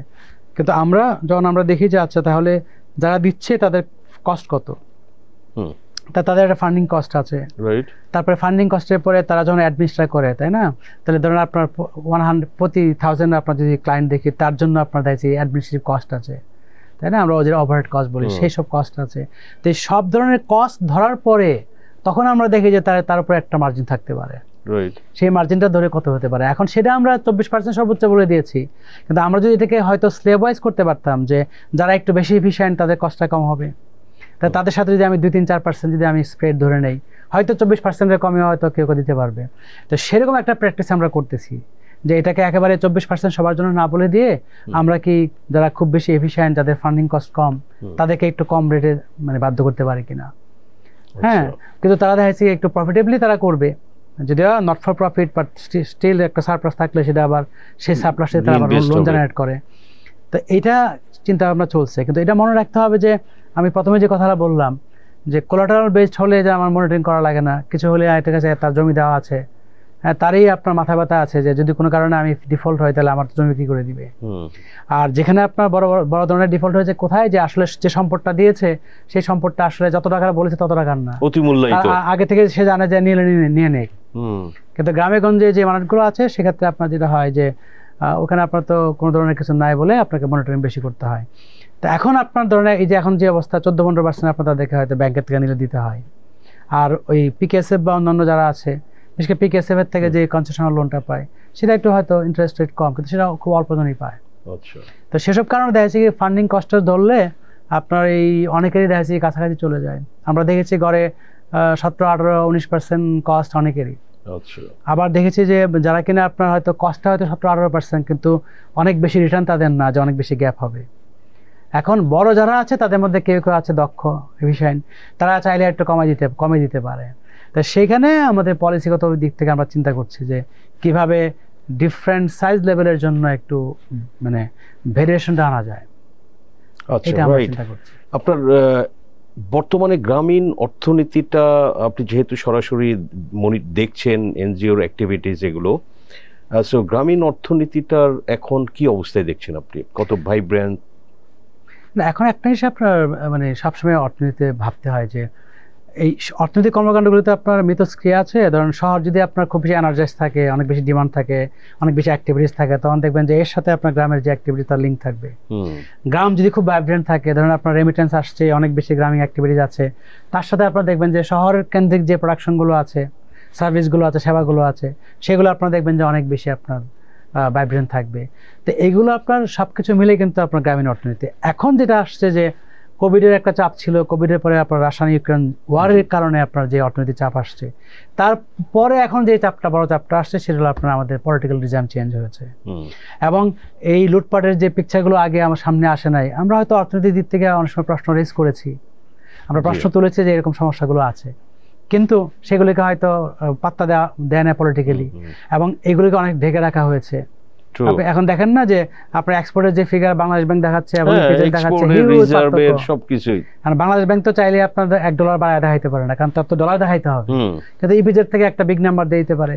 কিন্তু আমরা যখন আমরা দেখি যে আচ্ছা তাহলে যারা দিচ্ছে তাদের কস্ট কত, তা তাদের একটা ফান্ডিং কস্ট আছে, তারপরে ফান্ডিং কস্টের পরে তারা যখন অ্যাডমিনিস্ট্রেট করে, তাই না, তাহলে ধরুন আপনার 100 প্রতি 1000 আপনার যদি ক্লায়েন্ট দেখি, তার জন্য আপনার দেখছি অ্যাডমিনিস্ট্রেটিভ কস্ট আছে, তাই না, আমরা ওদের ওভারহেড কস্ট বলি, সেই সব কস্ট আছে। তো এই সব ধরনের কস্ট ধরার পরে তখন আমরা দেখি যে তার উপরে একটা মার্জিন থাকতে পারে, সেই মার্জিনটা ধরে কত হতে পারে। এখন সেটা আমরা 24% সর্বোচ্চ বলে দিয়েছি, কিন্তু আমরা যদি এটাকে হয়তো স্লেব ওয়াইজ করতে পারতাম যে যারা একটু বেশি এফিশিয়েন্ট তাদের কস্টটা কম হবে, তাই তাদের সাথে যদি আমি 2-3-4% যদি আমি স্প্রেড ধরে নেই, হয়তো 24% কমে হয়তো কেউ দিতে পারবে। তো সেরকম একটা প্র্যাকটিস আমরা করতেছি যে এটাকে একেবারে 24% সবার জন্য না বলে দিয়ে আমরা কি যারা খুব বেশি এফিশিয়েন্ট, যাদের ফান্ডিং কস্ট কম, তাদেরকে একটু কম রেটে মানে বাধ্য করতে পারে কিনা। হ্যাঁ, কিন্তু তারা দেখা যাচ্ছে একটু প্রফিটেবলি তারা করবে, যদিও not for profit, but still একটা সারপ্লাস থাকলে সেটা আবার সেই সারপ্লাসে তারা আবার লোন জেনারেট করে। তো এইটা চিন্তা ভাবনা চলছে। কিন্তু এটা মনে রাখতে হবে যে আমি প্রথমে যে কথাটা বললাম যে কোলাটারাল বেসড হলে যে আমার মনিটরিং করা লাগে না, কিছু হলে এটা কাছে তার জমি দেওয়া আছে, হ্যাঁ, তারই আপনার মাথা ব্যথা আছে যে যদি কোনো কারণে আমি ডিফল্ট হয় তাহলে আমার জমি কি করে দিবে। আর যেখানে আপনার বড় ধরনের ডিফল্ট হয়েছে কোথায়, যে আসলে যে সম্পদটা দিয়েছে সেই সম্পদটা আসলে যত টাকা বলেছে তত টাকার না, আগে থেকে সে জানে যে নিয়ে নেই। কিন্তু গ্রামে গঞ্জে যে মানুষগুলো আছে সেক্ষেত্রে আপনার যেটা হয় যে ওখানে আপনার তো কোনো ধরনের কিছু নাই বলে আপনাকে মনিটরিং বেশি করতে হয়। তো এখন আপনার ধরনের এই যে এখন যে অবস্থা 14-15% আপনার তাদেরকে হয়তো ব্যাংকের থেকে নিলে দিতে হয়। আর ওই পিকেএসএফ বা অন্যান্য যারা আছে, বিশেষ করে পিকেএসএফ এর থেকে যে কনসেশনাল লোনটা পায় সেটা একটু হয়তো ইন্টারেস্ট রেট কম, কিন্তু সেটা খুব অল্প জনই পায়। তো সেসব কারণে দেখা যাচ্ছে কি ফান্ডিং কস্টটা ধরলে আপনার এই অনেকেরই দেখা যাচ্ছে কাছাকাছি চলে যায়। আমরা দেখেছি গড়ে 17-18-19% কস্ট অনেকেরই। আবার দেখেছি যে যারা কিনা আপনার হয়তো কস্টটা হয়তো 17-18%, কিন্তু অনেক বেশি রিটার্ন তাদের না, যে অনেক বেশি গ্যাপ হবে। এখন বড় যারা আছে তাদের মধ্যে কেউ কেউ আছে দক্ষ এফিশিয়েন্ট, তারা চাইলে একটু কমে দিতে পারে। তা সেখানে আমাদের পলিসিগত দিক থেকে আমরা চিন্তা করছি যে কিভাবে ডিফারেন্ট সাইজ লেভেলের জন্য একটু মানে ভেরিয়েশনটা আনা যায়। আচ্ছা, রাইট। আপনার বর্তমানে গ্রামীণ অর্থনীতিটা আপনি যেহেতু সরাসরি দেখছেন এনজিওর অ্যাক্টিভিটিস এগুলো, সো গ্রামীণ অর্থনীতিটার এখন কি অবস্থায় দেখছেন আপনি? কত ভাইব্রেন্ট? না, এখন একটা হিসাব মানে সবসময় অর্থনীতিতে ভাবতে হয় যে এই অর্থনৈতিক কর্মকাণ্ডগুলিতে আপনার মিথস্ক্রিয়া আছে। ধরুন শহর যদি আপনার খুব বেশি এনার্জাইজ থাকে, অনেক বেশি ডিমান্ড থাকে, অনেক বেশি অ্যাক্টিভিটিস থাকে, তখন দেখবেন যে এর সাথে আপনার গ্রামের যে অ্যাক্টিভিটি তার লিঙ্ক থাকবে। গ্রাম যদি খুব ভাইব্রেন্ট থাকে, ধরুন আপনার রেমিটেন্স আসছে, অনেক বেশি গ্রামীণ অ্যাক্টিভিটিস আছে, তার সাথে আপনার দেখবেন যে শহর কেন্দ্রিক যে প্রোডাকশনগুলো আছে, সার্ভিসগুলো আছে, সেবাগুলো আছে, সেগুলো আপনার দেখবেন যে অনেক বেশি আপনার ভাইব্রেন্ট থাকবে। তো এগুলো আপনার সব কিছু মিলে কিন্তু আপনার গ্রামীণ অর্থনীতি। এখন যেটা আসছে যে কোভিডের একটা চাপ ছিল, কোভিডের পরে আপনার রাশিয়া ইউক্রেন ওয়ারের কারণে আপনার যে অর্থনৈতিক চাপ আসছে, তারপরে এখন যে চাপটা বড় চাপটা আসছে সেটা হলো আপনার আমাদের পলিটিক্যাল রিজাম চেঞ্জ হয়েছে। এবং এই লুটপাটের যে পিকচারগুলো আগে আমার সামনে আসে নাই, আমরা হয়তো অর্থনৈতিক দিক থেকে অনেক সময় প্রশ্ন রেজ করেছি, আমরা প্রশ্ন তুলেছি যে এরকম সমস্যাগুলো আছে, কিন্তু সেগুলিকে হয়তো পাত্তা দেয় না পলিটিক্যালি, এবং এগুলিকে অনেক ঢেকে রাখা হয়েছে। এখন দেখেন না যে আপনার এক্সপোর্টের যে ফিগার বাংলাদেশ ব্যাংক দেখাচ্ছে এবং দেখাচ্ছে সবকিছুই, আর বাংলাদেশ ব্যাংক তো চাইলে আপনার $1 বাড়ায় দেখাইতে পারে না, কারণ তার তো ডলার দেখাইতে হবে, কিন্তু ইপিজেড থেকে একটা বিগ নাম্বার দিতে পারে।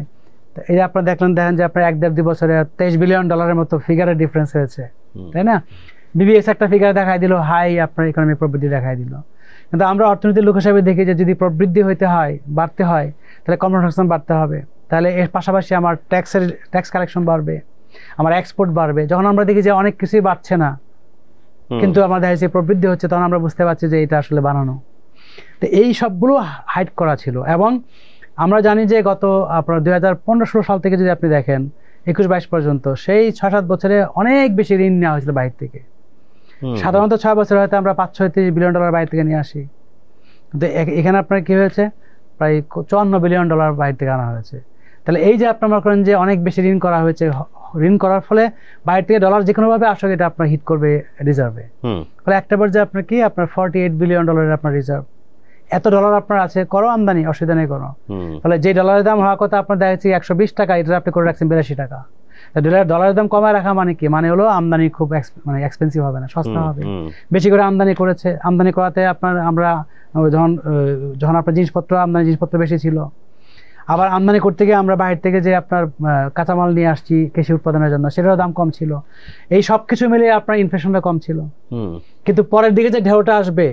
এই যে আপনার দেখেন যে আপনার 1-1.5 বছরে $23 বিলিয়ন মতো ফিগারের ডিফারেন্স হয়েছে, তাই না? বিবিএস একটা ফিগার দেখাই দিল, হাই আপনার ইকোনমিক প্রবৃদ্ধি দেখাই দিল, কিন্তু আমরা অর্থনীতির লোক হিসাবে দেখি যে যদি প্রবৃদ্ধি বাড়তে হয় তাহলে কর্মসংস্থান বাড়তে হবে, তাহলে এর পাশাপাশি আমার ট্যাক্স কালেকশন বাড়বে, আমার এক্সপোর্ট বাড়বে। যখন আমরা দেখি যে অনেক কিছুই বাড়ছে না কিন্তু আমাদের দেশে প্রবৃদ্ধি হচ্ছে, তখন আমরা বুঝতে পারছি যে এটা আসলে বানানো। তো এই সবগুলো হাইড করা ছিল। এবং আমরা জানি যে গত আপনার 2015-16 সাল থেকে যদি আপনি দেখেন 21-22 পর্যন্ত, সেই 6-7 বছরে অনেক বেশি ঋণ নেওয়া হয়েছিল বাইরে থেকে। সাধারণত 6 বছরে হয়তো আমরা $5-6 বিলিয়ন বাইরে থেকে নিয়ে আসি, কিন্তু এখানে আপনার কি হয়েছে, প্রায় $54 বিলিয়ন বাইরে থেকে আনা হয়েছে। তাহলে এই যে আপনার মনে করেন যে অনেক বেশি ঋণ করা হয়েছে, ঋণ করার ফলে বাইরে থেকে ডলার যে কোনোভাবে আসলে এটা আপনার হিট করবে রিজার্ভে। ফলে একটা পর্যায়ে আপনার কি আপনার $48 বিলিয়ন আপনার রিজার্ভ, এত ডলার আপনার আছে, করো আমদানি, অসুবিধা নেই করো। ফলে যে ডলারের দাম হওয়ার কথা আপনার দেখা যাচ্ছে 120 টাকা, এটা আপনি করে রাখছেন 82 টাকা। ডলারের দাম কমায় রাখা মানে কি, মানে হলো আমদানি খুব মানে এক্সপেন্সিভ হবে না, সস্তা হবে। বেশি করে আমদানি করাতে আপনার আমরা যখন আপনার জিনিসপত্র বেশি ছিল, আবার আমদানি করতে গিয়ে আমরা বাইরে থেকে যে আপনার কাঁচামাল নিয়ে আসছি কৃষি উৎপাদনের জন্য, সেটারও দাম কম ছিল। এই সব কিছু মিলে আপনার ইনফ্লেশনটা কম ছিল, কিন্তু পরের দিকে যে ঢেউটা আসবে,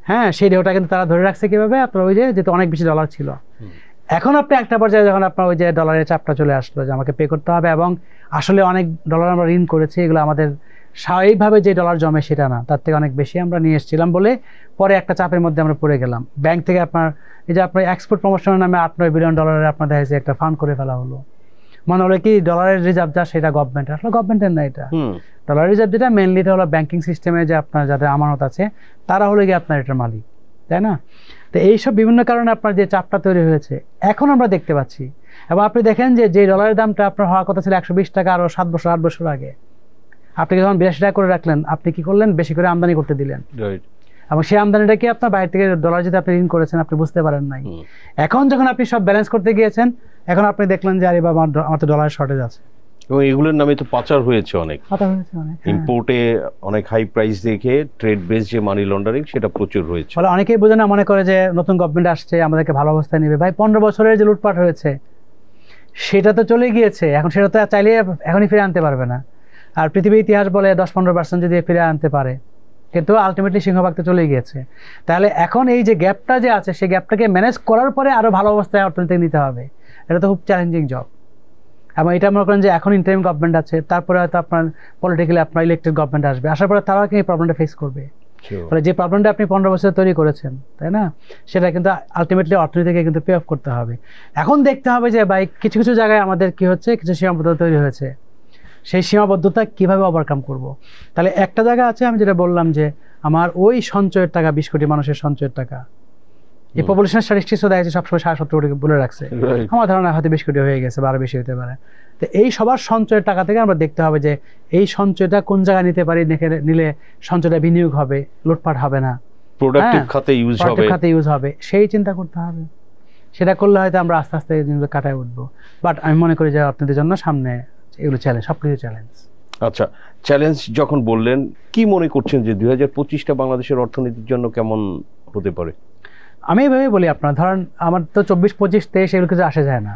হ্যাঁ, সেই ঢেউটা কিন্তু তারা ধরে রাখছে কিভাবে, আপনার ওই যে যেহেতু অনেক বেশি ডলার ছিল। এখন আপনি একটা পর্যায়ে যখন আপনার ওই যে ডলারের চাপটা চলে আসলো যে আমাকে পে করতে হবে, এবং আসলে অনেক ডলার আমরা ঋণ করেছি, এগুলো আমাদের স্বাভাবিকভাবে যে ডলার জমে সেটা না, তার থেকে অনেক বেশি আমরা নিয়ে এসেছিলাম বলে পরে একটা চাপের মধ্যে আমরা পড়ে গেলাম। ব্যাংক থেকে আপনার এই যে আপনার এক্সপোর্ট প্রমোশনের নামে $8-9 বিলিয়ন আপনার দেখা যাচ্ছে একটা ফান্ড করে ফেলা হলো, মনে হলো কি ডলারের রিজার্ভ যা সেটা গভর্নমেন্ট, আসলে গভর্নমেন্টের না, এটা ডলার রিজার্ভ যেটা মেনলি এটা হলো ব্যাংকিং সিস্টেমে যে আপনার যাদের আমানত আছে তারা হলো গিয়ে আপনার এটার মালিক, তাই না? তো এইসব বিভিন্ন কারণে আপনার যে চাপটা তৈরি হয়েছে এখন আমরা দেখতে পাচ্ছি। এবং আপনি দেখেন যে ডলারের দামটা আপনার হওয়ার কথা ছিল 120 টাকা আরো 7-8 বছর আগে, আপনি যখন 82 টাকা করে রাখলেন, আপনি কি করলেন, বেশি করে আমদানি করতে দিলেন, এবং সেই আমদানিটা কি আপনার বাইরে থেকে ডলার যদি আপনি ঋণ করেছেন আপনি বুঝতে পারেন নাই। এখন যখন আপনি সব ব্যালেন্স করতে গিয়েছেন, এখন আপনি দেখলেন যে আরে বাবা আমার তো ডলারের শর্টেজ আছে, এবং এগুলোর নামে তো পাচার হয়েছে অনেক, ইম্পোর্টে অনেক হাই প্রাইস দেখে ট্রেড বেস যে মানি লন্ডারিং সেটা প্রচুর হয়েছে। ফলে অনেকেই বোঝে না, মনে করে যে নতুন গভর্নমেন্ট আসছে আমাদেরকে ভালো অবস্থায় নেবে। ভাই 15 বছরের যে লুটপাট হয়েছে সেটা তো চলে গিয়েছে, এখন সেটা তো চাইলে এখনই ফিরে আনতে পারবে না। আর পৃথিবীর ইতিহাস বলে 10-15% যদি ফিরে আনতে পারে, কিন্তু আলটিমেটলি সিংহভাগ তো চলে গিয়েছে। তাহলে এখন এই যে গ্যাপটা যে আছে সেই গ্যাপটাকে ম্যানেজ করার পরে আরো ভালো অবস্থায় অর্থনীতি নিতে হবে, এটা তো খুব চ্যালেঞ্জিং জব। এবং এটা মনে করেন যে এখন ইন্টারিম গভর্নমেন্ট আছে, তারপরে হয়তো আপনার পলিটিক্যালি আপনার ইলেক্টেড গভর্নমেন্ট আসবে, আসার পরে তারাও কিন্তু এই প্রবলেমটা ফেস করবে। ফলে যে প্রবলেমটা আপনি 15 বছর তৈরি করেছেন, তাই না, সেটা কিন্তু আলটিমেটলি অর্থনীতিকে কিন্তু পে অফ করতে হবে। এখন দেখতে হবে যে ভাই কিছু কিছু জায়গায় আমাদের কি হচ্ছে, কিছু সীমাবদ্ধতা তৈরি হয়েছে, সেই সীমাবদ্ধতা কিভাবে ওভারকাম করব। তাহলে একটা জায়গা আছে, আমি যেটা বললাম যে আমার ওই সঞ্চয়ের টাকা, 20 কোটি মানুষের সঞ্চয়ের টাকা, এই পপুলেশন স্ট্যাটিস্টিক্সও দেখা যাচ্ছে সবসময় 60-70 কোটি বলে রাখছে, আমার ধারণা হয়তো 20 কোটি হয়ে গেছে বা আরো বেশি হতে পারে। তো এই সবার সঞ্চয়ের টাকা থেকে আমরা দেখতে হবে যে এই সঞ্চয়টা কোন জায়গায় নিতে পারি, নিলে সঞ্চয়টা বিনিয়োগ হবে, লুটপাট হবে না, প্রোডাক্টিভ খাতে ইউজ হবে, সেই চিন্তা করতে হবে। সেটা করলে হয়তো আমরা আস্তে আস্তে জিনিসগুলো কাটায় উঠবো। বাট আমি মনে করি যে অর্থনীতির জন্য সামনে এগুলো চ্যালেঞ্জ, সবকিছু চ্যালেঞ্জ। আচ্ছা, চ্যালেঞ্জ যখন বললেন, কি মনে করছেন যে 2025টা বাংলাদেশের অর্থনীতির জন্য কেমন হতে পারে? আমি এভাবে বলি, আপনার ধরেন আমার তো 24, 25, 23 এগুলো কিছু আসে যায় না,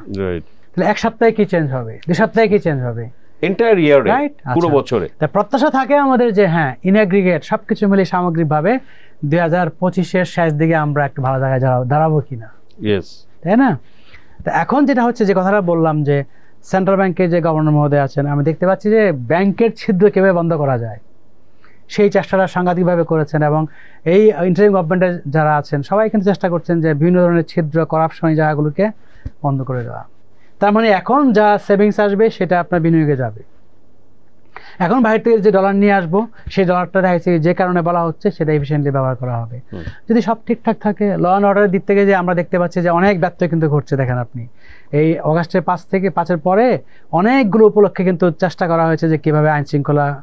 তাহলে এক সপ্তাহে কি চেঞ্জ হবে, 2 সপ্তাহে কি চেঞ্জ হবে, এন্টায়ার ইয়ারে, পুরো বছরে। তা প্রত্যাশা থাকে আমাদের যে হ্যাঁ ইন অ্যাগ্রিগেট সবকিছু মিলে সামগ্রিকভাবে 2025-এর শেষ দিকে আমরা একটু ভালো জায়গায় দাঁড়াবো কিনা, তাই না? তা এখন যেটা হচ্ছে, যে কথাটা বললাম যে সেন্ট্রাল ব্যাংকের যে গভর্নর মহোদয় আছেন, আমি দেখতে পাচ্ছি যে ব্যাংকের ছিদ্র কিভাবে বন্ধ করা যায় সেই চেষ্টাটা সাংঘাতিকভাবে করেছেন, এবং এই ইন্টারিম গভর্নমেন্টের যারা আছেন সবাই কিন্তু চেষ্টা করছেন যে বিভিন্ন ধরনের ছিদ্র করাপশন এই জায়গাগুলোকে বন্ধ করে দেওয়া। তার মানে এখন যা সেভিংস আসবে সেটা আপনার বিনিয়োগে যাবে। এখন বাইরে থেকে যে ডলার নিয়ে আসবো সেই ডলারটা দেখা যাচ্ছে যে কারণে বলা হচ্ছে সেটা এফিশিয়েন্টলি ব্যবহার করা হবে। যদি সব ঠিকঠাক থাকে, ল অ্যান্ড অর্ডারের দিক থেকে যে আমরা দেখতে পাচ্ছি যে অনেক ব্যত্যয় কিন্তু ঘটছে, দেখেন আপনি এই অগাস্টের 5 থেকে 5-এর পরে অনেকগুলো উপলক্ষে কিন্তু চেষ্টা করা হয়েছে যে কিভাবে আইন শৃঙ্খলার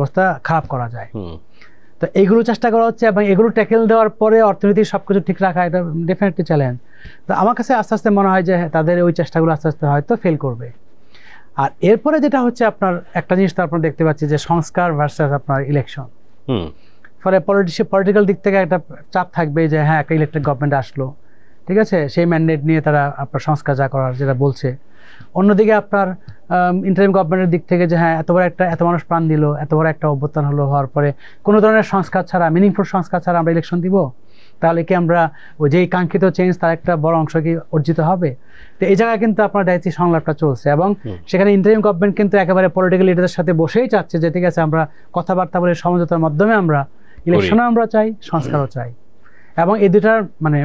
অবস্থা খারাপ করা যায়। তো এইগুলো চেষ্টা করা হচ্ছে, এবং এগুলো ট্যাকেল দেওয়ার পরে অর্থনীতির সবকিছু ঠিক রাখা এটা ডেফিনেটলি চ্যালেঞ্জ। তো আমার কাছে আস্তে আস্তে মনে হয় যে তাদের ওই চেষ্টাগুলো আস্তে আস্তে হয়তো ফেল করবে। আর এরপরে যেটা হচ্ছে, আপনার একটা জিনিস তো আপনার দেখতে পাচ্ছি যে সংস্কার ভার্সাস আপনার ইলেকশন, ফলে পলিটিক্যাল দিক থেকে একটা চাপ থাকবে যে হ্যাঁ একটা ইলেকটেড গভর্নমেন্ট আসলো, ঠিক আছে, সেই ম্যান্ডেট নিয়ে তারা আপনার সংস্কার যা করার যেটা বলছে। অন্যদিকে আপনার ইন্টারিম গভর্নমেন্টের দিক থেকে যে হ্যাঁ এত মানুষ প্রাণ দিল, এত বড় একটা অভ্যুত্থান হলো, হওয়ার পরে কোনো ধরনের সংস্কার ছাড়া, মিনিংফুল সংস্কার ছাড়া আমরা ইলেকশন দিব, তাহলে কি আমরা ওই যেই কাঙ্ক্ষিত চেঞ্জ তার একটা বড় অংশ কি অর্জিত হবে? তো এই জায়গায় কিন্তু আপনার দায়িত্ব সংলাপটা চলছে, এবং সেখানে ইন্টারিম গভর্নমেন্ট কিন্তু একেবারে পলিটিক্যাল লিডারদের সাথে বসেই চাচ্ছে যে ঠিক আছে আমরা কথাবার্তা বলে সমঝোতার মাধ্যমে আমরা ইলেকশনও আমরা চাই, সংস্কারও চাই, এবং এই দুটার মানে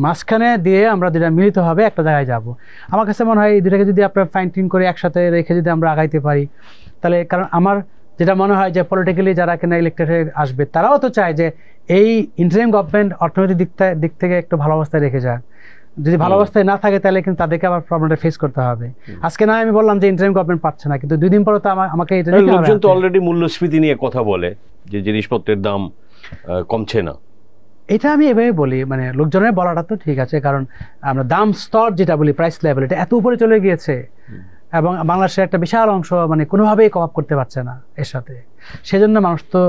মাঝখানে দিয়ে আমরা দুটা মিলিত হবে একটা জায়গায় যাব। আমার কাছে মনে হয় এই দুটাকে যদি আপনার ফাইন টিউন করে একসাথে রেখে যদি আমরা আগাইতে পারি, তাহলে কারণ আমার যেটা মনে হয় যে পলিটিক্যালি যারা কিনা ইলেক্টেড হয়ে আসবে তারাও তো চায় যে এই ইন্টারিম গভর্নমেন্ট অর্থনৈতিক দিক থেকে একটু ভালো অবস্থায় রেখে যাক। যদি ভালো অবস্থায় না থাকে তাহলে কিন্তু তাদেরকে আবার প্রবলেমটা ফেস করতে হবে। আজকে না আমি বললাম যে ইন্টারিম গভর্নমেন্ট পাচ্ছে না, কিন্তু 2 দিন পরে তো আমাকে এটা নিয়ে লোকজন তো অলরেডি মূল্যস্ফীতি নিয়ে কথা বলে যে জিনিসপত্রের দাম কমছে না। এটা আমি এভাবে বলি, মানে লোকজনের বলাটা তো ঠিক আছে, কারণ আমরা দাম স্তর যেটা বলি প্রাইস লেভেল, এটা এত উপরে চলে গিয়েছে, এবং বাংলাদেশের একটা বিশাল অংশ মানে কোনোভাবেই কপ করতে পারছে না এর সাথে, সেজন্য মানুষ তো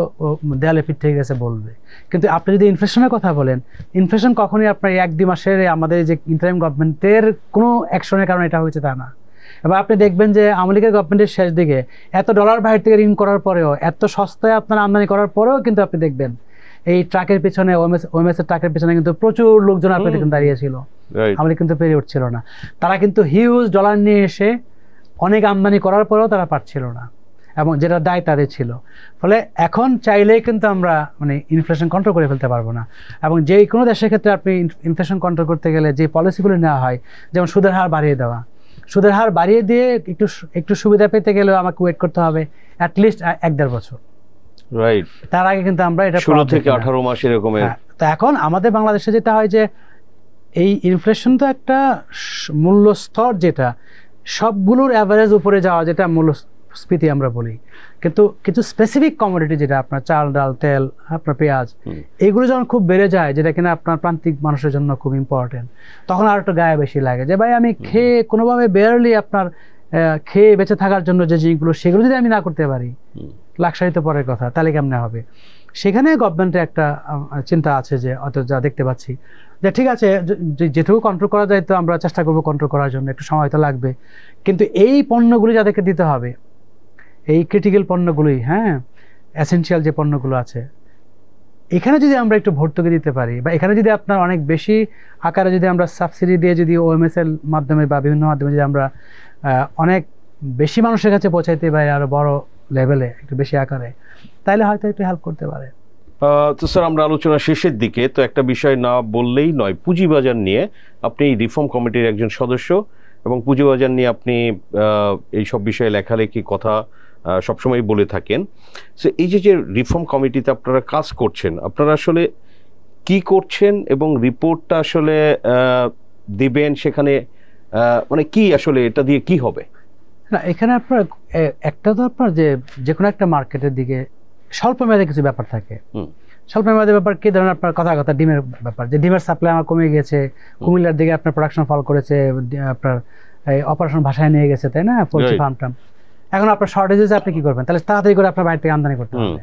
দেয়ালে পিঠ থেকে গেছে বলবে। কিন্তু আপনি যদি ইনফ্লেশনের কথা বলেন, ইনফ্লেশন কখনোই আপনার 1-2 মাসের আমাদের যে ইন্টারিম গভর্নমেন্টের কোনো অ্যাকশনের কারণে এটা হয়েছে তা না। এবার আপনি দেখবেন যে আওয়ামী লীগের গভর্নমেন্টের শেষ দিকে এত ডলার বাইরে থেকে ঋণ করার পরেও, এত সস্তায় আপনার আমদানি করার পরেও কিন্তু আপনি দেখবেন এই ট্রাকের পিছনে, ওএমএস এর ট্রাকের পিছনে কিন্তু প্রচুর লোকজন আপনাদের কিন্তু দাঁড়িয়েছিল, আওয়ামী লীগ কিন্তু পেরিয়ে উঠছিল না। তারা কিন্তু হিউজ ডলার নিয়ে এসে অনেক আমদানি করার পরেও তারা পারছিল না, এবং যেটা দায় তাদের ছিল। ফলে এখন চাইলেই কিন্তু আমরা মানে ইনফ্লেশন কন্ট্রোল করে ফেলতে পারবো না, এবং যে কোনো দেশের ক্ষেত্রে আপনি ইনফ্লেশন কন্ট্রোল করতে গেলে যে পলিসিগুলো নেওয়া হয়, যেমন সুদের হার বাড়িয়ে দেওয়া, সুদের হার বাড়িয়ে দিয়ে একটু সুবিধা পেতে গেলেও আমাকে ওয়েট করতে হবে অ্যাটলিস্ট 1-1.5 বছর, রাইট? তার আগে কিন্তু আমরা এটা 16 থেকে 18 মাস এরকমের। তো এখন আমাদের বাংলাদেশে যেটা হয় যে এই ইনফ্লেশন তো একটা মূল্য স্তর, যেটা সবগুলোর অ্যাভারেজ উপরে যাওয়া, যেটা মূল্যস্ফীতি আমরা বলি, কিন্তু কিছু স্পেসিফিক কমোডিটি যেটা আপনার চাল, ডাল, তেল, আপনার পেঁয়াজ, এইগুলো যখন খুব বেড়ে যায়, যেটা কিনা আপনার প্রান্তিক মানুষের জন্য খুব ইম্পর্টেন্ট, তখন আর একটু গায়ে বেশি লাগে যে ভাই আমি খেয়ে কোনোভাবে বেয়ারলি আপনার খেয়ে বেঁচে থাকার জন্য যে জিনিসগুলো, সেগুলো যদি আমি না করতে পারি, লাক্সারি তো পরের কথা, তাহলে কেমনে হবে? সেখানে গভর্নমেন্টের একটা চিন্তা আছে যে অত যা দেখতে পাচ্ছি যে ঠিক আছে যেটুকু কন্ট্রোল করা যায় তো আমরা চেষ্টা করবো কন্ট্রোল করার জন্য, একটু সময় তো লাগবে, কিন্তু এই পণ্যগুলি যাদেরকে দিতে হবে, এই ক্রিটিক্যাল পণ্যগুলি, হ্যাঁ এসেনশিয়াল যে পণ্যগুলো আছে, এখানে যদি আমরা একটু ভর্তুকি দিতে পারি, বা এখানে যদি আপনার অনেক বেশি আকারে যদি আমরা সাবসিডি দিয়ে যদি ওএমএস এর মাধ্যমে বা বিভিন্ন মাধ্যমে যদি আমরা অনেক বেশি মানুষের কাছে পৌঁছাইতে পারি, আরো বড় লেভেলে একটু বেশি আকারে, তাহলে হয়তো একটু হেল্প করতে পারে। তো স্যার আমরা আলোচনা শেষের দিকে, তো একটা বিষয় না বললেই নয়, পুঁজিবাজার নিয়ে আপনি রিফর্ম কমিটির একজন সদস্য, এবং পুঁজিবাজার নিয়ে আপনি এই সব বিষয়ে লেখালেখি কথা সবসময় বলে থাকেন। সো এই যে রিফর্ম কমিটিতে আপনারা কাজ করছেন, আপনারা আসলে কি করছেন এবং রিপোর্টটা আসলে দিবেন, সেখানে মানে কি আসলে এটা দিয়ে কি হবে? না, এখানে আপনার একটা তো আপনার যে কোনো একটা মার্কেটের দিকে স্বল্প মেয়াদে কিছু ব্যাপার থাকে, স্বল্প মেয়াদী ব্যাপার কি ধরেন আপনার কথা ডিমের ব্যাপার, যে ডিমের সাপ্লাই আমার কমে গেছে, কুমিল্লার দিকে আপনার প্রোডাকশন ফল করেছে, আপনার এই অপারেশন ভাষায় নিয়ে গেছে, তাই না, পোলট্রি ফার্মটা, এখন আপনার শর্টেজে আপনি কি করবেন, তাহলে তাড়াতাড়ি করে আপনার বাইরে থেকে আমদানি করতে হবে।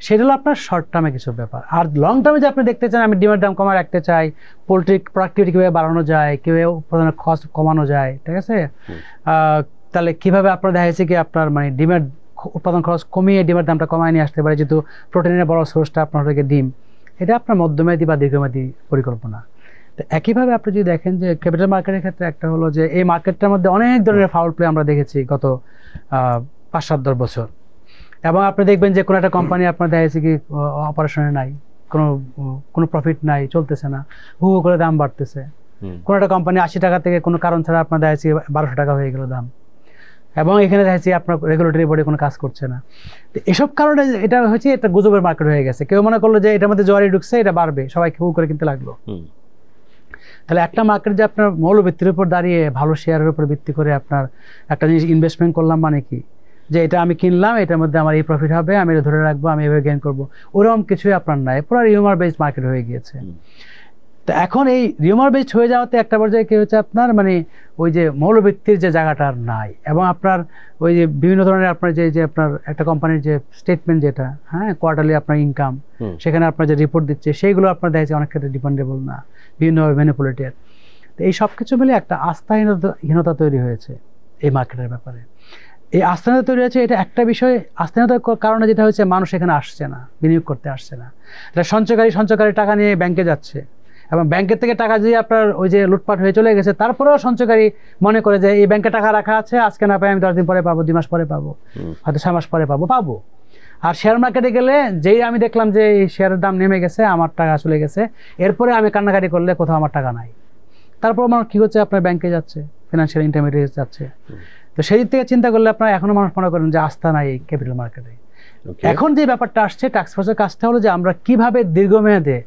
সেটা হলো আপনার শর্ট টার্মে কিছু ব্যাপার। আর লং টার্মে যে আপনি দেখতে চান আমি ডিমের দাম কমায় রাখতে চাই, পোলট্রি প্রোডাক্টিভিটি কীভাবে বাড়ানো যায়, কীভাবে উৎপাদনের খরচ কমানো যায়, ঠিক আছে, তাহলে কীভাবে আপনার দেখা যাচ্ছে কি আপনার মানে ডিমের উৎপাদন খরচ কমিয়ে ডিমের দামটা কমায় নিয়ে আসতে পারে, যেহেতু প্রোটিনের বড় সোর্সটা আপনার থেকে ডিম, এটা আপনার মধ্যমেয়াদী বা দীর্ঘমেয়াদী পরিকল্পনা। তো একইভাবে আপনি যদি দেখেন যে ক্যাপিটাল মার্কেটের ক্ষেত্রে একটা হলো যে এই মার্কেটটার মধ্যে অনেক ধরনের ফাউল প্লে আমরা দেখেছি গত 5-7-10 বছর, এবং আপনি দেখবেন যে কোনো একটা কোম্পানি আপনার দেখা যাচ্ছে কি অপারেশনে নাই, কোনো প্রফিট নাই, চলতেছে না, হু হু করে দাম বাড়তেছে। কোনো একটা কোম্পানি 80 টাকা থেকে কোনো কারণ ছাড়া আপনার দেখা যাচ্ছে 1200 টাকা হয়ে গেল দাম, এবং এখানে দেখা যাচ্ছে আপনার রেগুলেটরি বডি কোনো কাজ করছে না। তো এসব কারণে এটা হচ্ছে একটা গুজবের মার্কেট হয়ে গেছে। কেউ মনে করলো যে এটার মধ্যে জোয়ারি ঢুকছে, এটা বাড়বে, সবাই হু করে কিনতে লাগলো। তাহলে একটা মার্কেট যে আপনার মৌলভিত্তির উপর দাঁড়িয়ে ভালো শেয়ারের উপর ভিত্তি করে আপনার একটা জিনিস ইনভেস্টমেন্ট করলাম, মানে কি যে এটা আমি কিনলাম, এটার মধ্যে আমার এই প্রফিট হবে, আমি এটা ধরে রাখবো, আমি এভাবে গেইন করবো, ওরকম কিছুই আপনার নাই, পুরো রিউমার বেসড মার্কেট হয়ে গিয়েছে। তো এখন এই রিউমার বেসড হয়ে যাওয়াতে একটা পর্যায়ে কি হচ্ছে আপনার মানে ওই যে মৌলভিত্তির যে জায়গাটা আর নাই, এবং আপনার ওই যে বিভিন্ন ধরনের আপনার যে আপনার একটা কোম্পানির যে স্টেটমেন্ট যেটা, হ্যাঁ, কোয়ার্টারলি আপনার ইনকাম, সেখানে আপনার যে রিপোর্ট দিচ্ছে সেইগুলো আপনার দেখা যাচ্ছে অনেক ক্ষেত্রে ডিপেন্ডেবল না, বিভিন্নভাবে ম্যানিপুলেটেড। তো এই সব কিছু মিলে একটা আস্থাহীনতা তৈরি হয়েছে এই মার্কেটের ব্যাপারে। এই আস্থাহীনতা তৈরি হয়েছে, এটা একটা বিষয়। আস্থাহীনতার কারণে যেটা হচ্ছে মানুষ এখানে আসছে না, বিনিয়োগ করতে আসছে না। এটা সঞ্চয়কারী টাকা নিয়ে ব্যাংকে যাচ্ছে, এবং ব্যাংকের থেকে টাকা দিয়ে আপনার ওই যে লুটপাট হয়ে চলে গেছে, তারপরেও সঞ্চয়কারী মনে করে যে এই ব্যাংকে টাকা রাখা আছে, আজকে না পাই আমি 10 দিন পরে পাবো, 2 মাস পরে পাবো, হয়তো 6 মাস পরে পাবো। আর শেয়ার মার্কেটে গেলে যেই আমি দেখলাম যে এই শেয়ারের দাম নেমে গেছে, আমার টাকা চলে গেছে, এরপরে আমি কান্নাকাটি করলে কোথাও আমার টাকা নাই, তারপর মানুষ কি হচ্ছে আপনার ব্যাংকে যাচ্ছে, ফিনান্সিয়াল ইন্টারমিডিয়েট যাচ্ছে। তো সেই দিক থেকে চিন্তা করলে আপনার এখনো মানুষ মনে করেন যে আস্থা নাই এই ক্যাপিটাল মার্কেটে। এখন যে ব্যাপারটা আসছে, টাস্ক ফোর্সের কাজটা হলো যে আমরা কিভাবে দীর্ঘমেয়াদে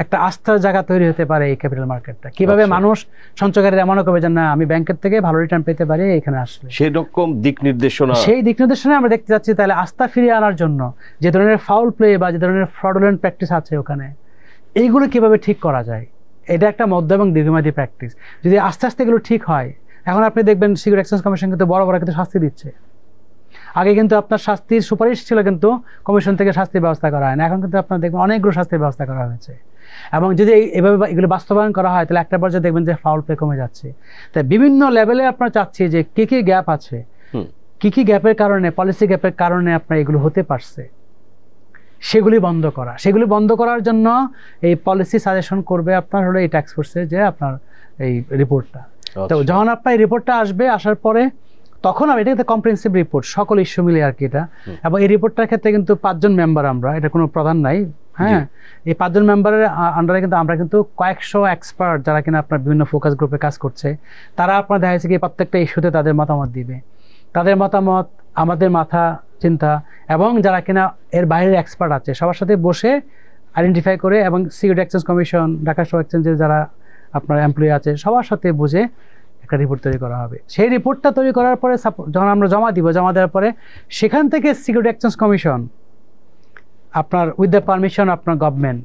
একটা আস্থার জায়গা তৈরি হতে পারে এই ক্যাপিটাল মার্কেটটা, কিভাবে মানুষ সঞ্চয়কারীরা মনে করবে যে না আমি ব্যাংকের থেকে ভালো রিটার্ন পেতে পারি এখানে আসলে, সেই দিক নির্দেশনা আমরা দেখতে যাচ্ছি। তাহলে আস্থা ফিরিয়ে আনার জন্য যে ধরনের ফাউল প্লে বা যে ধরনের ফ্রডুলেন্ট প্র্যাকটিস আছে ওখানে, এইগুলো কিভাবে ঠিক করা যায়, এটা একটা মধ্য এবং দীর্ঘমেয়াদী প্র্যাকটিস। যদি আস্তে আস্তে এগুলো ঠিক হয়, এখন আপনি দেখবেন সিকিউরিটি এক্সচেঞ্জ কমিশন কিন্তু বড় কিন্তু শাস্তি দিচ্ছে। আগে কিন্তু আপনার শাস্তির সুপারিশ ছিল, কিন্তু কমিশন থেকে শাস্তির ব্যবস্থা করা হয় না। এখন কিন্তু আপনার দেখবেন অনেকগুলো শাস্তির ব্যবস্থা করা হয়েছে, এবং যদি এভাবে এগুলো বাস্তবায়ন করা হয় তাহলে একটা পর্যায়ে দেখবেন যে ফাউল প্লে কমে যাচ্ছে। তাই বিভিন্ন লেভেলে আপনার চাচ্ছি যে কি কি গ্যাপ আছে, কি কি গ্যাপের কারণে, পলিসি গ্যাপের কারণে আপনার এগুলো হতে পারছে, সেগুলি বন্ধ করা। সেগুলি বন্ধ করার জন্য এই পলিসি সাজেশন করবে আপনার হলো এই ট্যাক্স ফোর্সে যে আপনার এই রিপোর্টটা। তো যখন আপনার এই রিপোর্টটা আসবে, আসার পরে তখন এটা কিন্তু কম্প্রিহেনসিভ রিপোর্ট, সকল ইস্যু মিলে আর কি এটা। এবং এই রিপোর্টটার ক্ষেত্রে কিন্তু 5 জন মেম্বার আমরা, এটা কোনো প্রধান নাই, হ্যাঁ, এই 5 জন মেম্বারের আন্ডারে কিন্তু আমরা কিন্তু কয়েকশো এক্সপার্ট যারা কিনা আপনার বিভিন্ন ফোকাস গ্রুপে কাজ করছে, তারা আপনার দেখা যাচ্ছে কি প্রত্যেকটা ইস্যুতে তাদের মতামত দিবে। তাদের মতামত, আমাদের মাথা চিন্তা, এবং যারা কিনা এর বাইরের এক্সপার্ট আছে সবার সাথে বসে আইডেন্টিফাই করে, এবং security exchange commission, Dhaka stock এক্সচেঞ্জের যারা আপনার এমপ্লয়ি আছে সবার সাথে বুঝে একটা রিপোর্ট তৈরি করা হবে। সেই রিপোর্টটা তৈরি করার পরে যখন আমরা জমা দেওয়ার পরে সেখান থেকে সিকিউরিটি এক্সচেঞ্জ কমিশন আপনার উইথ দ্য পারমিশন আপনার গভর্নমেন্ট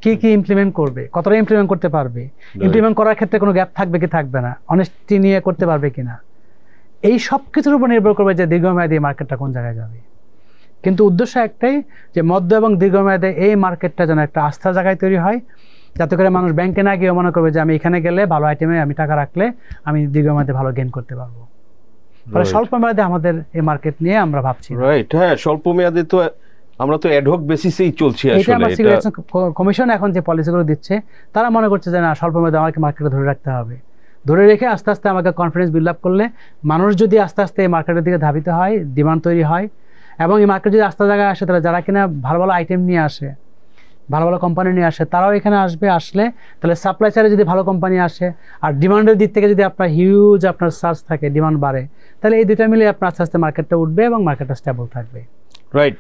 কি কি ইমপ্লিমেন্ট করবে, কতটা ইমপ্লিমেন্ট করতে পারবে, ইমপ্লিমেন্ট করার ক্ষেত্রে কোনো গ্যাপ থাকবে কি থাকবে না, অনেস্টি নিয়ে করতে পারবে কিনা, এই সব কিছুর উপর নির্ভর করবে যে দীর্ঘমেয়াদী মার্কেটটা কোন জায়গায় যাবে। কিন্তু উদ্দেশ্য একটাই যে মধ্য এবং দীর্ঘমেয়াদে এই মার্কেটটা যেন একটা আস্থার জায়গায় তৈরি হয়, যাতে করে মানুষ ব্যাংকে না গিয়ে মনে করবে যে আমি এখানে গেলে ভালো আইটেমে আমি টাকা রাখলে আমি দীর্ঘমেয়াদে ভালো গেইন করতে পারবো। ফলে স্বল্প মেয়াদে আমাদের এই মার্কেট নিয়ে আমরা ভাবছি। রাইট, হ্যাঁ, স্বল্প মেয়াদে তো আমরা তো অ্যাডহক বেসিসেই চলছি আসলে। এটা কমিশন এখন যে পলিসিগুলো দিচ্ছে, তারা মনে করছে যে না স্বল্প মেয়াদে আমাকে মার্কেটে ধরে রাখতে হবে, ধরে রেখে আস্তে আস্তে আমাকে কনফিডেন্স বিল্ড আপ করলে মানুষ যদি আস্তে আস্তে এই মার্কেটের দিকে ধাবিত হয়, ডিমান্ড তৈরি হয়, এবং এই মার্কেট যদি আস্তে জায়গায় আসে, তাহলে যারা কিনা ভালো ভালো আইটেম নিয়ে আসে, ভালো ভালো কোম্পানি নিয়ে আসে, তারাও এখানে আসলে তাহলে সাপ্লাই সাইডে যদি ভালো কোম্পানি আসে, আর ডিমান্ডের দিক থেকে যদি আপনার হিউজ আপনার সার্চ থাকে, ডিমান্ড বাড়ে, তাহলে এই দুইটা মিলে আপনার আস্তে আস্তে মার্কেটটা উঠবে এবং মার্কেটটা স্টেবল থাকবে। রাইট,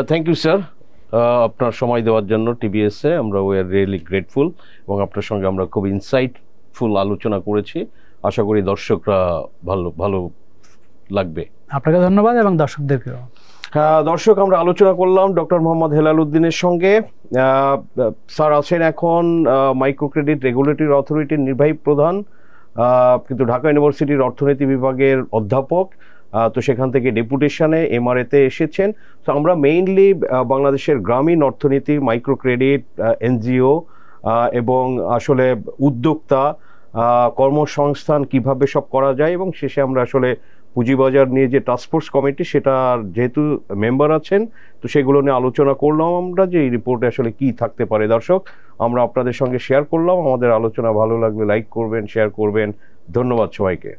থ্যাংক ইউ স্যার, আপনার সময় দেওয়ার জন্য টিবিএস-এ আমরা উই আর রিয়েলি গ্রেটফুল, এবং আপনার সঙ্গে আমরা খুব ইনসাইটফুল আলোচনা করেছি। আশা করি দর্শকরা ভালো লাগবে। আপনাকে ধন্যবাদ এবং দর্শকদেরকেও। দর্শক, আমরা আলোচনা করলাম ডক্টর মোহাম্মদ হেলাল উদ্দিনের সঙ্গে। স্যার আছেন এখন মাইক্রো ক্রেডিট রেগুলেটরি অথরিটির নির্বাহী প্রধান, কিন্তু ঢাকা ইউনিভার্সিটির অর্থনীতি বিভাগের অধ্যাপক। তো সেখান থেকে ডেপুটেশনে এমআরএতে এসেছেন। তো আমরা মেইনলি বাংলাদেশের গ্রামীণ অর্থনীতি, মাইক্রো ক্রেডিট, এনজিও এবং আসলে উদ্যোক্তা, কর্মসংস্থান কিভাবে সব করা যায়, এবং শেষে আমরা আসলে পুঁজিবাজার নিয়ে যে টাস্কফোর্স কমিটি, সেটার যেহেতু মেম্বার আছেন, তো সেগুলো নিয়ে আলোচনা করলাম আমরা যে এই রিপোর্টে আসলে কি থাকতে পারে। দর্শক, আমরা আপনাদের সঙ্গে শেয়ার করলাম। আমাদের আলোচনা ভালো লাগলে লাইক করবেন, শেয়ার করবেন। ধন্যবাদ সবাইকে।